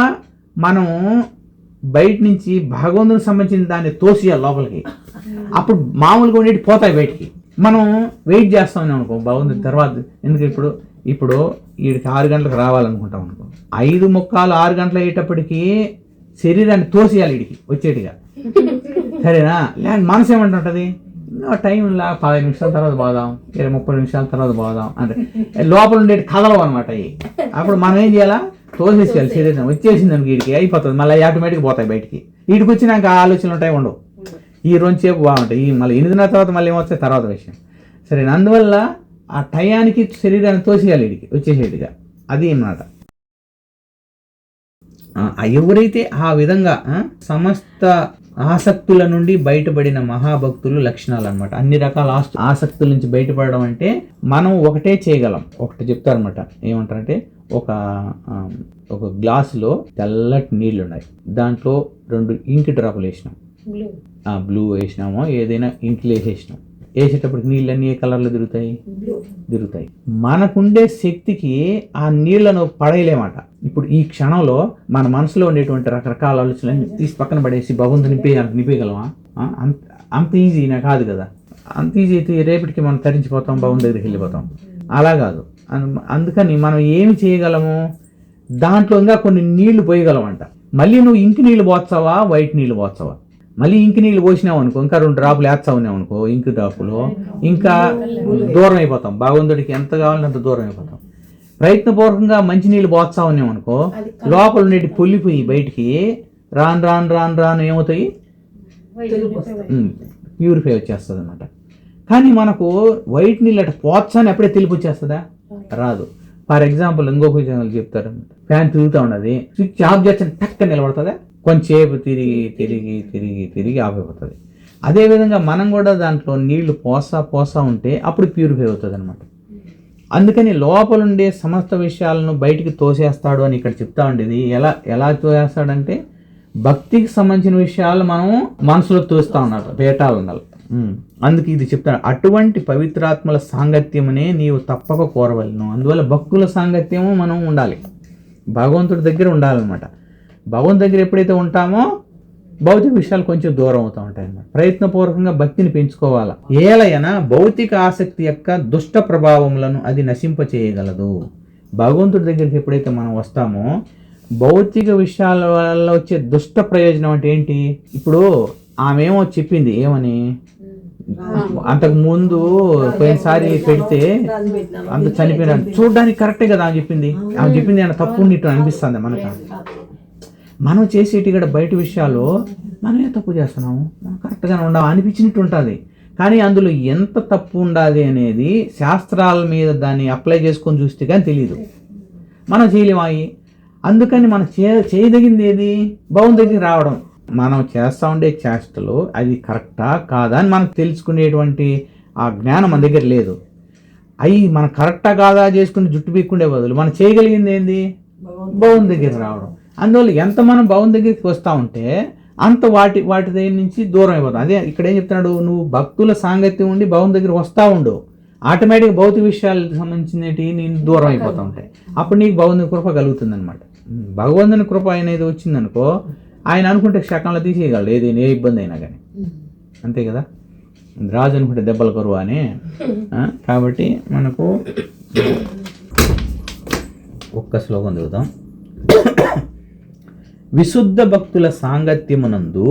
Speaker 1: మనం బయట నుంచి భగవంతునికి సంబంధించిన దాన్ని తోసేయాలి లోపలికి. అప్పుడు మామూలుగా ఉండేటి పోతాయి బయటికి. మనం వెయిట్ చేస్తామని అనుకో బాగుంది తర్వాత, ఎందుకు ఇప్పుడు వీడికి 6 గంటలకు రావాలనుకుంటాం అనుకో, 5:45 6 గంటలు అయ్యేటప్పటికి శరీరాన్ని తోసేయాలి వీడికి వచ్చేటిగా, సరేనా? లేదంటే మనసు ఏమంటుంటుంది, ఇంకా టైంలా 15 నిమిషాల తర్వాత పోదాం, 30 నిమిషాల తర్వాత పోదాం అంటే లోపల ఉండేది కదలవు అనమాట అవి. అప్పుడు మనం ఏం చేయాలా, తోసేసేయాలి శరీరం, వచ్చేసింది అనుకో వీడికి అయిపోతుంది, మళ్ళీ ఆటోమేటిక్గా పోతాయి బయటికి. వీటికి వచ్చినాక ఆలోచనలు ఉంటాయి ఉండవు, ఈ 2 సేపు బాగుంటాయి, ఈ మళ్ళీ 8 తర్వాత మళ్ళీ ఏమొస్తాయి తర్వాత విషయం, సరేనా? అందువల్ల ఆ టయానికి శరీరాన్ని తోసేయాలి వీడికి వచ్చేసేట్టుగా, అది అన్నమాట. ఎవరైతే ఆ విధంగా సమస్త ఆసక్తుల నుండి బయటపడిన మహాభక్తులు లక్షణాలు అనమాట. అన్ని రకాల ఆసక్తుల నుంచి బయటపడడం అంటే మనం ఒకటే చేయగలం. ఒకటి చెప్తారనమాట, ఏమంటారంటే ఒక గ్లాసులో తెల్లటి నీళ్లు ఉన్నాయి, దాంట్లో 2 ఇంక్ డ్రాపులు వేసినాం, బ్లూ వేసినామో ఏదైనా ఇంకులు వేసేసినాం, వేసేటప్పటికి నీళ్ళన్నీ ఏ కలర్లో తిరుగుతాయి. మనకుండే శక్తికి ఆ నీళ్లను పడేయలేమాట. ఇప్పుడు ఈ క్షణంలో మన మనసులో ఉండేటువంటి రకరకాల ఆలోచనలు తీసి పక్కన పడేసి భగవంతుని నింపేయగలమా? అంత ఈజీ కాదు కదా. అంత ఈజీ అయితే రేపటికి మనం తరించిపోతాం, భగవంతు దగ్గరికి వెళ్ళిపోతాం. అలా కాదు. అందుకని మనం ఏమి చేయగలము, దాంట్లో ఇంకా కొన్ని నీళ్లు పోయగలమంట. మళ్ళీ నువ్వు ఇంకి నీళ్ళు పోస్తావా, వైట్ నీళ్ళు పోస్తావా? మళ్ళీ ఇంకి నీళ్ళు పోసినావు అనుకో, ఇంకా 2 డ్రాపులు వేస్తావు అనుకో ఇంకు డ్రాపులు, ఇంకా దూరం అయిపోతాం, భగవంతుడికి ఎంత కావాలంటే అంత దూరం అయిపోతాం. ప్రయత్నపూర్వకంగా మంచి నీళ్ళు పోస్తా ఉన్నాం అనుకో, లోపల ఉండేటి పొల్లిపోయి బయటికి రాను ఏమవుతాయి, ప్యూరిఫై వచ్చేస్తుంది అనమాట. కానీ మనకు వైట్ నీళ్ళు అట్లా పోత్సాని అప్పుడే తెలిపి వచ్చేస్తుందా? రాదు. ఫర్ ఎగ్జాంపుల్ ఇంకొక విషయం చెప్తారు, ఫ్యాన్ తిరుగుతూ ఉన్నది, స్విచ్ ఆఫ్ చేస్తే టక్క నిలబడుతుందా? కొంచెంసేపు తిరిగి ఆఫ్ అయిపోతుంది. అదేవిధంగా మనం కూడా దాంట్లో నీళ్లు పోసా ఉంటే అప్పుడు ప్యూరిఫై అవుతుంది అనమాట. అందుకని లోపల ఉండే సమస్త విషయాలను బయటికి తోసేస్తాడు అని ఇక్కడ చెప్తా ఉండేది. ఎలా తోసేస్తాడంటే భక్తికి సంబంధించిన విషయాలు మనం మనసులో తోస్తూ ఉన్నారు, వేటాలన్నారు. అందుకు ఇది చెప్తాను, అటువంటి పవిత్రాత్మల సాంగత్యమునే నీవు తప్పక కోరవలను. అందువల్ల భక్తుల సాంగత్యము మనం ఉండాలి, భగవంతుడి దగ్గర ఉండాలన్నమాట. భగవంతుడి దగ్గర ఎప్పుడైతే ఉంటామో భౌతిక విషయాలు కొంచెం దూరం అవుతూ ఉంటాయి అన్నమాట. ప్రయత్నపూర్వకంగా భక్తిని పెంచుకోవాలా. ఏలైనా భౌతిక ఆసక్తి యొక్క దుష్ట ప్రభావములను అది నశింపచేయగలదు. భగవంతుడి దగ్గరికి ఎప్పుడైతే మనం వస్తామో భౌతిక విషయాల వల్ల వచ్చే దుష్ట ప్రయోజనం అంటే ఏంటి? ఇప్పుడు ఆమెమో చెప్పింది ఏమని, అంతకు ముందు పోయినసారి పెడితే అంత చనిపోయినా చూడడానికి కరెక్టే కదా ఆమె చెప్పింది ఆయన తప్పు ఉన్నట్టు అనిపిస్తుంది మనకు. మనం చేసేటి కూడా బయట విషయాలు మనమే తప్పు చేస్తున్నాము, మనం కరెక్ట్గానే ఉండవు అనిపించినట్టు ఉంటుంది. కానీ అందులో ఎంత తప్పు ఉండాలి అనేది శాస్త్రాల మీద దాన్ని అప్లై చేసుకొని చూస్తే కానీ తెలియదు, మనం చేయలేమాయి. అందుకని మనం చేయదగింది ఏది? భగవంతుడి దగ్గరికి రావడం. మనం చేస్తూ ఉండే చేష్టలు అది కరెక్టా కాదా అని మనకు తెలుసుకునేటువంటి ఆ జ్ఞానం మన దగ్గర లేదు. అవి మనం కరెక్టా కాదా చేసుకుని జుట్టు పీక్కుండే బదులు మనం చేయగలిగింది ఏంది? భగవంతుడి దగ్గరికి రావడం. అందువల్ల ఎంత మనం భగవంతుడి దగ్గరికి వస్తూ ఉంటే అంత వాటి దగ్గర నుంచి దూరం అయిపోతాం. అదే ఇక్కడ ఏం చెప్తున్నాడు, నువ్వు భక్తుల సాంగత్యం ఉండి భగవంతుడి దగ్గర వస్తూ ఉండు, ఆటోమేటిక్గా భౌతిక విషయాలకు సంబంధించినవి నేను దూరం అయిపోతూ ఉంటాయి. అప్పుడు నీకు భగవంతుని కృప కలుగుతుంది అనమాట. భగవంతుని కృప అనేది వచ్చిందనుకో, ఆయన అనుకుంటే క్షకంలో తీసేయగలడు ఏదైనా, ఏ ఇబ్బంది అయినా కానీ. అంతే కదా, రాజు అనుకుంటే దెబ్బలు కరువు అని. కాబట్టి మనకు ఒక్క శ్లోకం చదువుతాం. విశుద్ధ భక్తుల సాంగత్యమునందు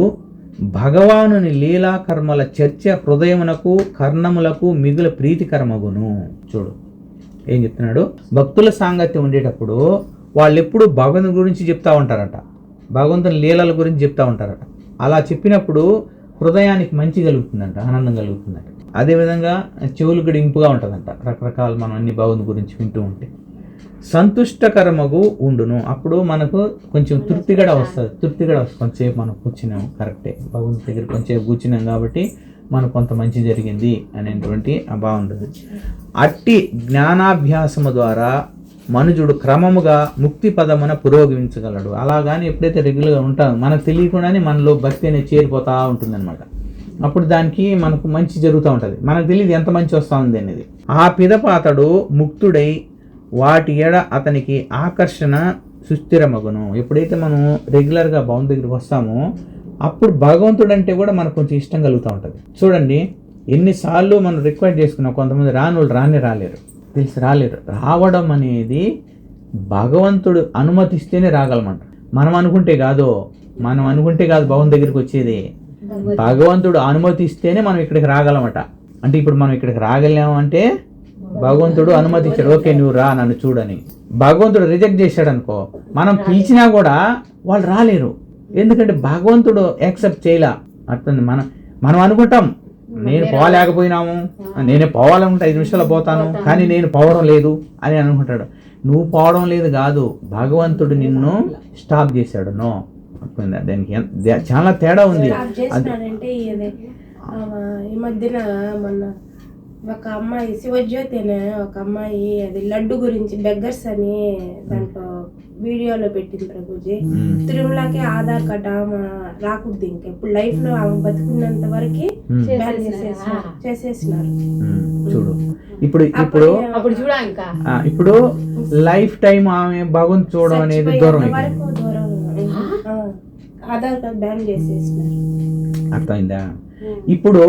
Speaker 1: భగవానుని లీలాకర్మల చర్చ హృదయమునకు కర్ణములకు మిగుల ప్రీతికరమగును. చూడు ఏం చెప్తున్నాడు, భక్తుల సాంగత్యం ఉండేటప్పుడు వాళ్ళు ఎప్పుడు భగవంతుని గురించి చెప్తా ఉంటారట, భగవంతుని లీలల గురించి చెప్తా ఉంటారట. అలా చెప్పినప్పుడు హృదయానికి మంచి కలుగుతుందంట, ఆనందం కలుగుతుందంట. అదేవిధంగా చెవులు కూడా ఇంపుగా ఉంటుందంట, రకరకాల మనం అన్ని భగవంతుని గురించి వింటూ ఉంటే. సంతుష్టకరమగు ఉండును, అప్పుడు మనకు కొంచెం తృప్తిగా వస్తుంది. కొంచెంసేపు మనం కూర్చున్నాము, కరెక్టే భగవంతుని దగ్గర కొంచెంసేపు కూర్చున్నాం కాబట్టి మనకు కొంత మంచి జరిగింది అనేటువంటి ఆ భావం ఉంటుంది. అట్టి జ్ఞానాభ్యాసము ద్వారా మనుజుడు క్రమముగా ముక్తి పదమున పురోగమించగలడు. అలాగాని ఎప్పుడైతే రెగ్యులర్గా ఉంటామో మనకు తెలియకుండానే మనలో భక్తి అనేది చేరిపోతూ ఉంటుందన్నమాట. అప్పుడు దానికి మనకు మంచి జరుగుతూ ఉంటుంది, మనకు తెలియదు ఎంత మంచి వస్తూ ఉంది అనేది. ఆ పిదప అతడు ముక్తుడై వాటి ఎడ అతనికి ఆకర్షణ సుస్థిరమగును. ఎప్పుడైతే మనం రెగ్యులర్గా భగవంతుడి దగ్గరికి వస్తామో అప్పుడు భగవంతుడు అంటే కూడా మనకు కొంచెం ఇష్టం కలుగుతూ ఉంటుంది. చూడండి, ఎన్నిసార్లు మనం రిక్వెస్ట్ చేసుకున్నాం, కొంతమంది రాని రాలేరు, రాలేరు. రావడం అనేది భగవంతుడు అనుమతిస్తేనే రాగలమంట. మనం అనుకుంటే కాదు భగవంతు దగ్గరికి వచ్చేది. భగవంతుడు అనుమతిస్తేనే మనం ఇక్కడికి రాగలమట. అంటే ఇప్పుడు మనం ఇక్కడికి రాగలేమంటే భగవంతుడు అనుమతించాడు, ఓకే నువ్వు రా నన్ను చూడని. భగవంతుడు రిజెక్ట్ చేశాడు అనుకో, మనం పిలిచినా కూడా వాళ్ళు రాలేరు. ఎందుకంటే భగవంతుడు యాక్సెప్ట్ చేయలే. అర్థం మనం అనుకుంటాం నేను పోలేకపోయినాము, నేనే పోవాలనుకుంటే 5 నిమిషాల్లో పోతాను, కానీ నేను పోవడం లేదు అని అనుకుంటాడు. నువ్వు పోవడం లేదు కాదు, భగవంతుడు నిన్ను స్టాప్ చేశాడు. నో, దానికి చాలా తేడా ఉంది.
Speaker 3: ఈ మధ్యన మొన్న ఒక అమ్మాయి శివజ్యోతి అనే ఒక అమ్మాయి అది లడ్డు గురించి బెగ్గర్స్ అని దాంట్లో వీడియోలో పెట్టింది ప్రభుజీ. తిరుమలకి ఆధార్ కార్డ్ ఆమె రాకూడదు, ఇంకా ఇప్పుడు లైఫ్ లో ఆమె బతుకున్నంత వరకు బ్యాన్ చేసేసినారు.
Speaker 1: చూడు ఇప్పుడు లైఫ్ టైం ఆమె భగవంతు చూడడం అనేది దూరం,
Speaker 3: ఆధార్ కార్డ్ బ్యాన్ చేసేసినారు.
Speaker 1: అర్థమైందా? ఇప్పుడు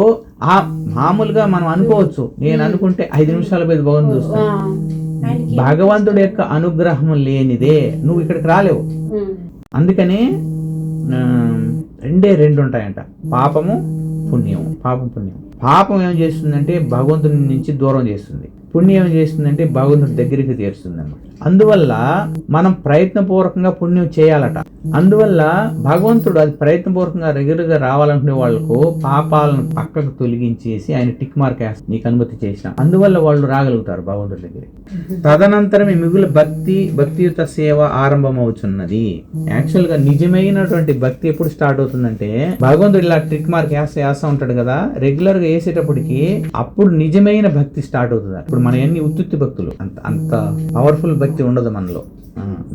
Speaker 1: ఆ మామూలుగా మనం అనుకోవచ్చు, నేను అనుకుంటే 5 నిమిషాల మీద భగవంతుడు చూస్తాను. భగవంతుడి యొక్క అనుగ్రహం లేనిదే నువ్వు ఇక్కడికి రాలేవు. అందుకని 2 ఉంటాయంట, పాపము పుణ్యము. పాపం ఏం చేస్తుందంటే భగవంతుడి నుంచి దూరం చేస్తుంది, పుణ్యం ఏం చేస్తుందంటే భగవంతుడి దగ్గరికి చేరుస్తుంది అన్నమాట. అందువల్ల మనం ప్రయత్నపూర్వకంగా పుణ్యం చేయాలట. అందువల్ల భగవంతుడు అది ప్రయత్నపూర్వకంగా రెగ్యులర్గా రావాలనుకునే వాళ్ళకు పాపాలను పక్కకు తొలగించేసి ఆయన టిక్ మార్క్ వేసి నీకు అనుమతి చేసిన, అందువల్ల వాళ్ళు రాగలుగుతారు భగవంతుడి దగ్గరికి. తదనంతరం మిగులు భక్తియుత సేవ ఆరంభమవుతున్నది. యాక్చువల్ గా నిజమైనటువంటి భక్తి ఎప్పుడు స్టార్ట్ అవుతుందంటే భగవంతుడు ఇలా ట్రిక్ మార్క్ వేస్తా ఉంటాడు కదా, రెగ్యులర్ గా వేసేటప్పటికి అప్పుడు నిజమైన భక్తి స్టార్ట్ అవుతుంది. ఇప్పుడు మన అన్ని ఉత్తుత్తి భక్తులు, అంత పవర్ఫుల్ భక్తి ఉండదు మనలో.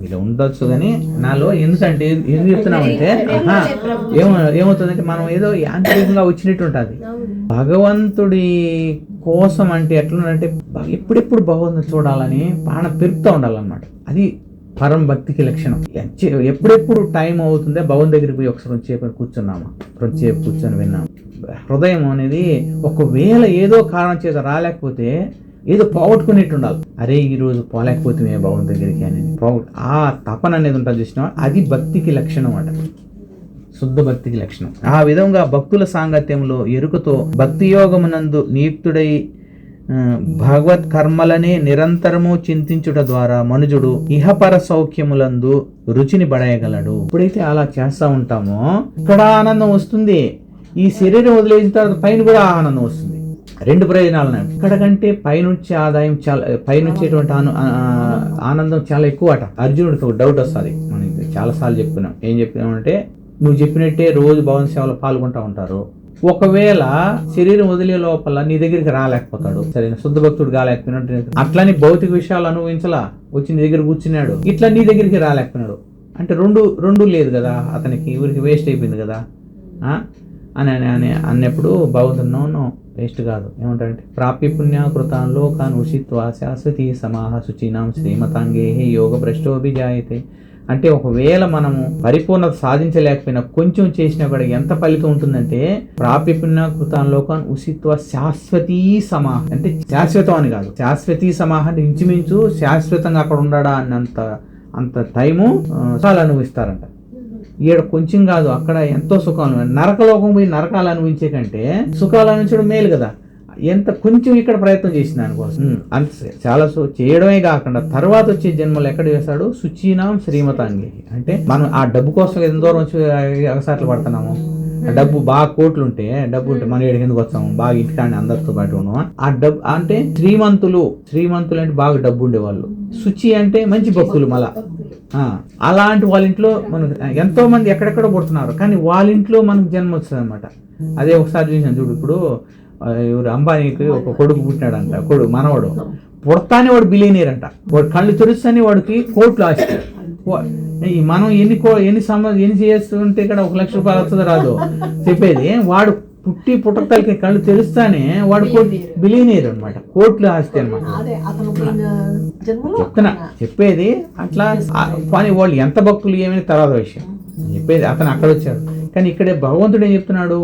Speaker 1: ఇలా ఉండొచ్చు కానీ నాలో ఎందుకంటే ఏం చెప్తున్నామంటే ఏమవుతుందంటే మనం ఏదో యాంత్రికంగా వచ్చినట్టు ఉంటుంది. భగవంతుడి కోసం అంటే ఎట్లుందంటే ఎప్పుడెప్పుడు భగవంతుని చూడాలని ప్రాణం పెరుగుతూ ఉండాలన్నమాట. అది పరం భక్తికి లక్షణం. ఎప్పుడెప్పుడు టైం అవుతుందే భగవంతు దగ్గరికి పోయి ఒకసారి కొంచెంసేపు కూర్చున్నామా, కొంచెంసేపు కూర్చొని విన్నాము. హృదయం అనేది ఒకవేళ ఏదో కారణం చేత రాలేకపోతే ఏదో పోగొట్టుకునేట్టు ఉండాలి. అరే ఈ రోజు పోలేకపోతే భగవంతు దగ్గరికి అని ఆ తపన అనేది ఉంటుంది చూసినా, అది భక్తికి లక్షణం అట, శుద్ధ భక్తికి లక్షణం. ఆ విధంగా భక్తుల సాంగత్యంలో ఎరుకతో భక్తి యోగమునందు నియుక్తుడై భగవత్ కర్మలనే నిరంతరము చింతించుట ద్వారా మనుజుడు ఇహపర సౌఖ్యములందు రుచిని బడయగలడు. ఎప్పుడైతే అలా చేస్తా ఉంటామో ఇక్కడ ఆనందం వస్తుంది, ఈ శరీరం వదిలేసిన తర్వాత పైన కూడా ఆనందం వస్తుంది. 2 ప్రయోజనాలు ఉన్నాయి. ఇక్కడ కంటే పైనుంచి ఆదాయం చాలా, పైనుంచేటువంటి ఆనందం చాలా ఎక్కువ అట. అర్జునుడికి ఒక డౌట్ వస్తుంది, మనం చాలా సార్లు చెప్పుకున్నాం. ఏం చెప్పినామంటే నువ్వు చెప్పినట్టే రోజు భవన సేవలో పాల్గొంటూ ఉంటారు, ఒకవేళ శరీరం వదిలే లోపల నీ దగ్గరికి రాలేకపోతాడు, సరైన శుద్ధ భక్తుడు కాలేకపోయినట్టు. అట్లని భౌతిక విషయాలు అనుభవించలా, వచ్చి నీ దగ్గర కూర్చున్నాడు, ఇట్లా నీ దగ్గరికి రాలేకపోయినాడు అంటే రెండు లేదు కదా అతనికి, ఊరికి వేస్ట్ అయిపోయింది కదా అని అన్నప్పుడు భగవంతుడు వేస్ట్ కాదు. ఏమంటారంటే ప్రాప్య పుణ్య కృతాన్లో కాన్ ఉషిత్వా శాశ్వతీ సమాహ శుచీనాం శ్రీమతాంగే యోగ భ్రష్టోభిజాయతే. అంటే ఒకవేళ మనము పరిపూర్ణత సాధించలేకపోయినా కొంచెం చేసినా కూడా ఎంత ఫలితం ఉంటుందంటే ప్రాప్య పుణ్య కృతాన్లో కాన్ ఉషిత్వ శాశ్వతీ సమాహ, అంటే శాశ్వతం అని కాదు, శాశ్వతీ సమాహ అంటే ఇంచుమించు శాశ్వతంగా అక్కడ ఉండడా అంత టైము చాలా అనుభవిస్తారంట. ఈడ కొంచెం కాదు, అక్కడ ఎంతో సుఖాలు. నరకలోకం పోయి నరకాలు అనుభవించే కంటే సుఖాలు అనుభవించడం మేలు కదా. ఎంత కొంచెం ఇక్కడ ప్రయత్నం చేసిన దానికోసం అంత చాలా చేయడమే కాకుండా తర్వాత వచ్చే జన్మలు ఎక్కడ చేస్తాడు, శుచీనాం శ్రీమతాంగి. అంటే మనం ఆ డబ్బు కోసం ఎంత దూరం వచ్చి అగసాట్లు పడుతున్నాము. డబ్బు బాగా కోట్లు ఉంటే, డబ్బు ఉంటే మనం ఏడు ఎందుకు వస్తాము, బాగా ఇంటికాడిని అందరితో పాటు ఉన్నాము. ఆ డబ్బు అంటే శ్రీమంతులు అంటే బాగా డబ్బు ఉండేవాళ్ళు, శుచి అంటే మంచి భక్తులు. మళ్ళా అలాంటి వాళ్ళ ఇంట్లో మనకు ఎంతో మంది ఎక్కడెక్కడో పుడుతున్నారు, కానీ వాళ్ళ ఇంట్లో మనకు జన్మ వస్తుంది అనమాట. అదే ఒకసారి చూసాను చూడు, ఇప్పుడు ఎవరు అంబానీకి ఒక కొడుకు పుట్టినాడంట, మనవాడు పుడతానే వాడు బిలియనీర్ అంట, వాడు కళ్ళు తెరుస్తానే వాడికి కోట్లు ఆస్తి. మనం ఎన్ని చేస్తుంటే ఇక్కడ 1 లక్ష రూపాయలు వస్తుందో రాదు చెప్పేది. వాడు పుట్టతలకి కళ్ళు తెరుస్తానే వాడు బిలియనీర్ అనమాట, కోట్లు ఆస్తి అనమాట. చెప్పేది అట్లా. కానీ వాళ్ళు ఎంత భక్తులు ఏమైనా తర్వాత విషయం చెప్పేది. అతను అక్కడ వచ్చాడు, కానీ ఇక్కడే భగవంతుడు ఏం చెప్తున్నాడు,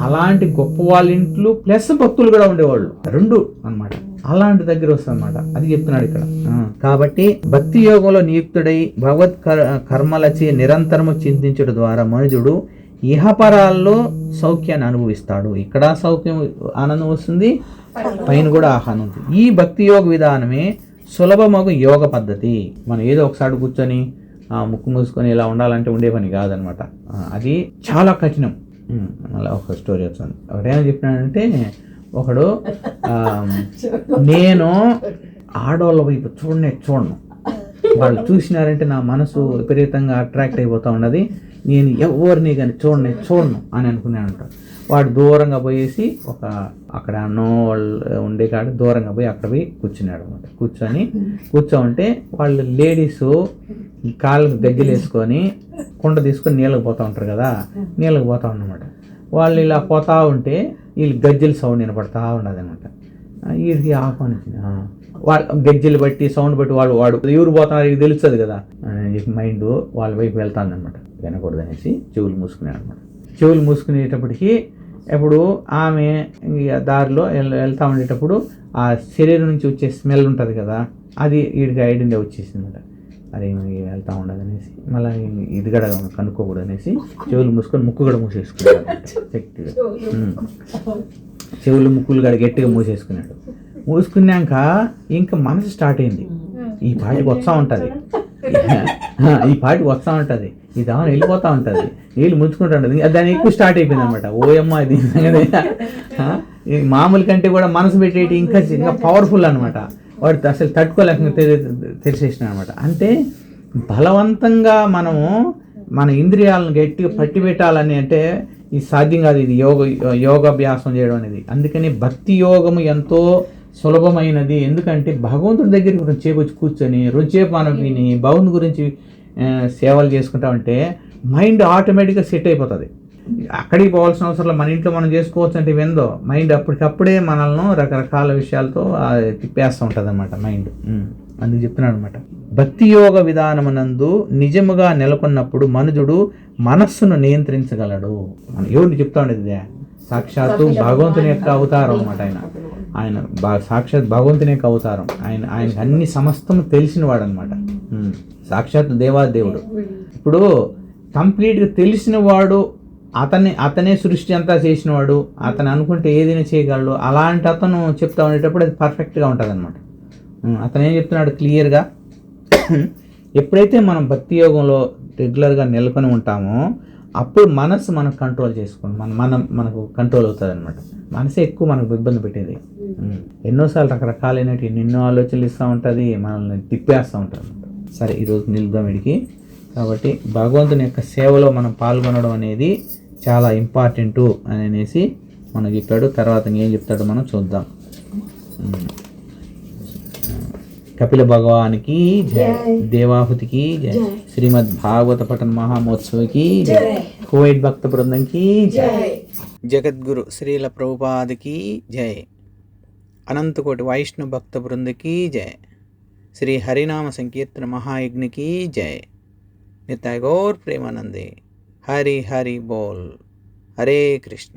Speaker 1: అలాంటి గొప్ప వాళ్ళ ఇంట్లో ప్లస్ భక్తులు కూడా ఉండేవాళ్ళు, రెండు అన్నమాట. అలాంటి దగ్గర వస్తుంది అనమాట, అది చెప్తున్నాడు ఇక్కడ. కాబట్టి భక్తి యోగంలో నియుక్తుడై భగవత్ కర్మలచే నిరంతరము చింతించడం ద్వారా మనుజుడు ఇహపరాల్లో సౌఖ్యాన్ని అనుభవిస్తాడు. ఇక్కడ సౌఖ్యం ఆనందం వస్తుంది, పైన కూడా ఆనందం. ఈ భక్తి యోగ విధానమే సులభమగు యోగ పద్ధతి. మనం ఏదో ఒకసారి కూర్చొని ముక్కు మూసుకొని ఇలా ఉండాలంటే ఉండే పని కాదనమాట, అది చాలా కఠినం. మళ్ళీ ఒక స్టోరీ వచ్చింది. ఒకటేమో చెప్పినాడంటే, ఒకడు నేను ఆడవాళ్ళ వైపు చూడను, వాళ్ళు చూసినారంటే నా మనసు విపరీతంగా అట్రాక్ట్ అయిపోతూ ఉన్నది, నేను ఎవరిని కానీ చూడను అని అనుకున్నానంట. వాడు దూరంగా పోయేసి అక్కడ వాళ్ళు ఉండే కాడ దూరంగా పోయి అక్కడ పోయి కూర్చున్నాడు అనమాట. కూర్చోంటే వాళ్ళు లేడీస్ కాళ్ళకు గజ్జలు వేసుకొని కుండ తీసుకొని నీళ్ళకి పోతూ ఉంటారు కదా, నీళ్ళకి పోతా ఉన్నమాట. వాళ్ళు ఇలా పోతా ఉంటే వీళ్ళు గజ్జల సౌండ్ వినపడతా ఉన్నది అనమాట. వీడికి ఆహ్వానించింది, వాళ్ళు గజ్జలు బట్టి సౌండ్ బట్టి వాడు ఎవరు పోతున్నారు ఇది తెలుస్తుంది కదా అని చెప్పి మైండ్ వాళ్ళ వైపు వెళ్తానమాట. వినకూడదనేసి చెవులు మూసుకున్నాడు అనమాట. చెవులు మూసుకునేటప్పటికి ఎప్పుడు ఆమె దారిలో వెళ్తా ఉండేటప్పుడు ఆ శరీరం నుంచి వచ్చే స్మెల్ ఉంటుంది కదా, అది వీడికి ఐడెంటిటీ వచ్చేసింది అనమాట. అరే వెళ్తా ఉండదు అనేసి మళ్ళీ ఇది కూడా కనుక్కోకూడదు అనేసి చెవులు మూసుకొని ముక్కు కూడా మూసేసుకున్నాడు శక్తిగా. చెవులు ముక్కులు కూడా గట్టిగా మూసేసుకున్నాడు. మూసుకున్నాక ఇంకా మనసు స్టార్ట్ అయింది, ఈ పాటికి వస్తూ ఉంటుంది, ఇది ఆమె వెళ్ళిపోతూ ఉంటుంది, నీళ్ళు ముంచుకుంటూ ఉంటుంది. దాన్ని ఎక్కువ స్టార్ట్ అయిపోయింది అనమాట. ఓయమ్మ ఇది మామూలు కంటే కూడా మనసు పెట్టేటి ఇంకా పవర్ఫుల్ అనమాట. వాడు అసలు తట్టుకోలేక తెలిసేసిన అనమాట. అంటే బలవంతంగా మనము మన ఇంద్రియాలను గట్టిగా పట్టి పెట్టాలని అంటే ఇది సాధ్యం కాదు. ఇది యోగాభ్యాసం చేయడం అనేది. అందుకని భక్తి యోగము ఎంతో సులభమైనది. ఎందుకంటే భగవంతుడి దగ్గరికి కొంచెంసేపు వచ్చి కూర్చొని రోజుసేపు మనం విని భగవంతుడి గురించి సేవలు చేసుకుంటామంటే మైండ్ ఆటోమేటిక్గా సెట్ అయిపోతుంది. అక్కడికి పోవాల్సిన అవసరం మన ఇంట్లో మనం చేసుకోవచ్చు అంటే ఏందో మైండ్ అప్పటికప్పుడే మనల్ని రకరకాల విషయాలతో తిప్పేస్తూ ఉంటుంది అనమాట మైండ్. అందుకు చెప్తున్నాడు అనమాట, భక్తి యోగ విధానమునందు నిజముగా నెలకొన్నప్పుడు మనుజుడు మనస్సును నియంత్రించగలడు. మనం ఎవరిని చెప్తా ఉండేది, సాక్షాత్తు భగవంతుని యొక్క అవతారం అనమాట. ఆయన సాక్షాత్ భగవంతుని యొక్క అవతారం. ఆయనకు అన్ని సమస్తం తెలిసినవాడు అనమాట. సాక్షాత్ దేవాదేవుడు. ఇప్పుడు కంప్లీట్గా తెలిసినవాడు, అతనే సృష్టి అంతా చేసినవాడు, అతను అనుకుంటే ఏదైనా చేయగలడు. అలాంటి అతను చెప్తా ఉండేటప్పుడు అది పర్ఫెక్ట్గా ఉంటుంది అనమాట. అతను ఏం చెప్తున్నాడు క్లియర్గా, ఎప్పుడైతే మనం భక్తి యోగంలో రెగ్యులర్గా నెలకొని ఉంటామో అప్పుడు మనసు మనకు కంట్రోల్ చేసుకోండి, మనకు కంట్రోల్ అవుతుంది అనమాట. మనసే ఎక్కువ మనకు ఇబ్బంది పెట్టేది. ఎన్నోసార్లు రకరకాలైనవి ఎన్నో ఆలోచనలు ఇస్తూ ఉంటుంది, మనల్ని తిప్పేస్తూ ఉంటుంది. సరే, ఈరోజు నిలుద్దాం వీడికి. కాబట్టి భగవంతుని యొక్క సేవలో మనం పాల్గొనడం అనేది చాలా ఇంపార్టెంటు అని అనేసి మనకు చెప్పాడు. తర్వాత ఏం చెప్తాడో మనం చూద్దాం. కపిల భగవానికి జై, దేవాహుతికి జై, శ్రీమద్ భాగవత పఠన్ మహామహోత్సవకి జై, కోవిడ్ భక్త బృందంకి జై, జగద్గురు శ్రీల ప్రభుపాదకి జై, అనంతకోటి వైష్ణవ భక్త బృందకి జై, శ్రీ హరినామ సంకీర్తన మహాయజ్ఞకి జై, నితాయ్ గౌర్ ప్రేమానందే. హరి హరి బోల్. హరే కృష్ణ.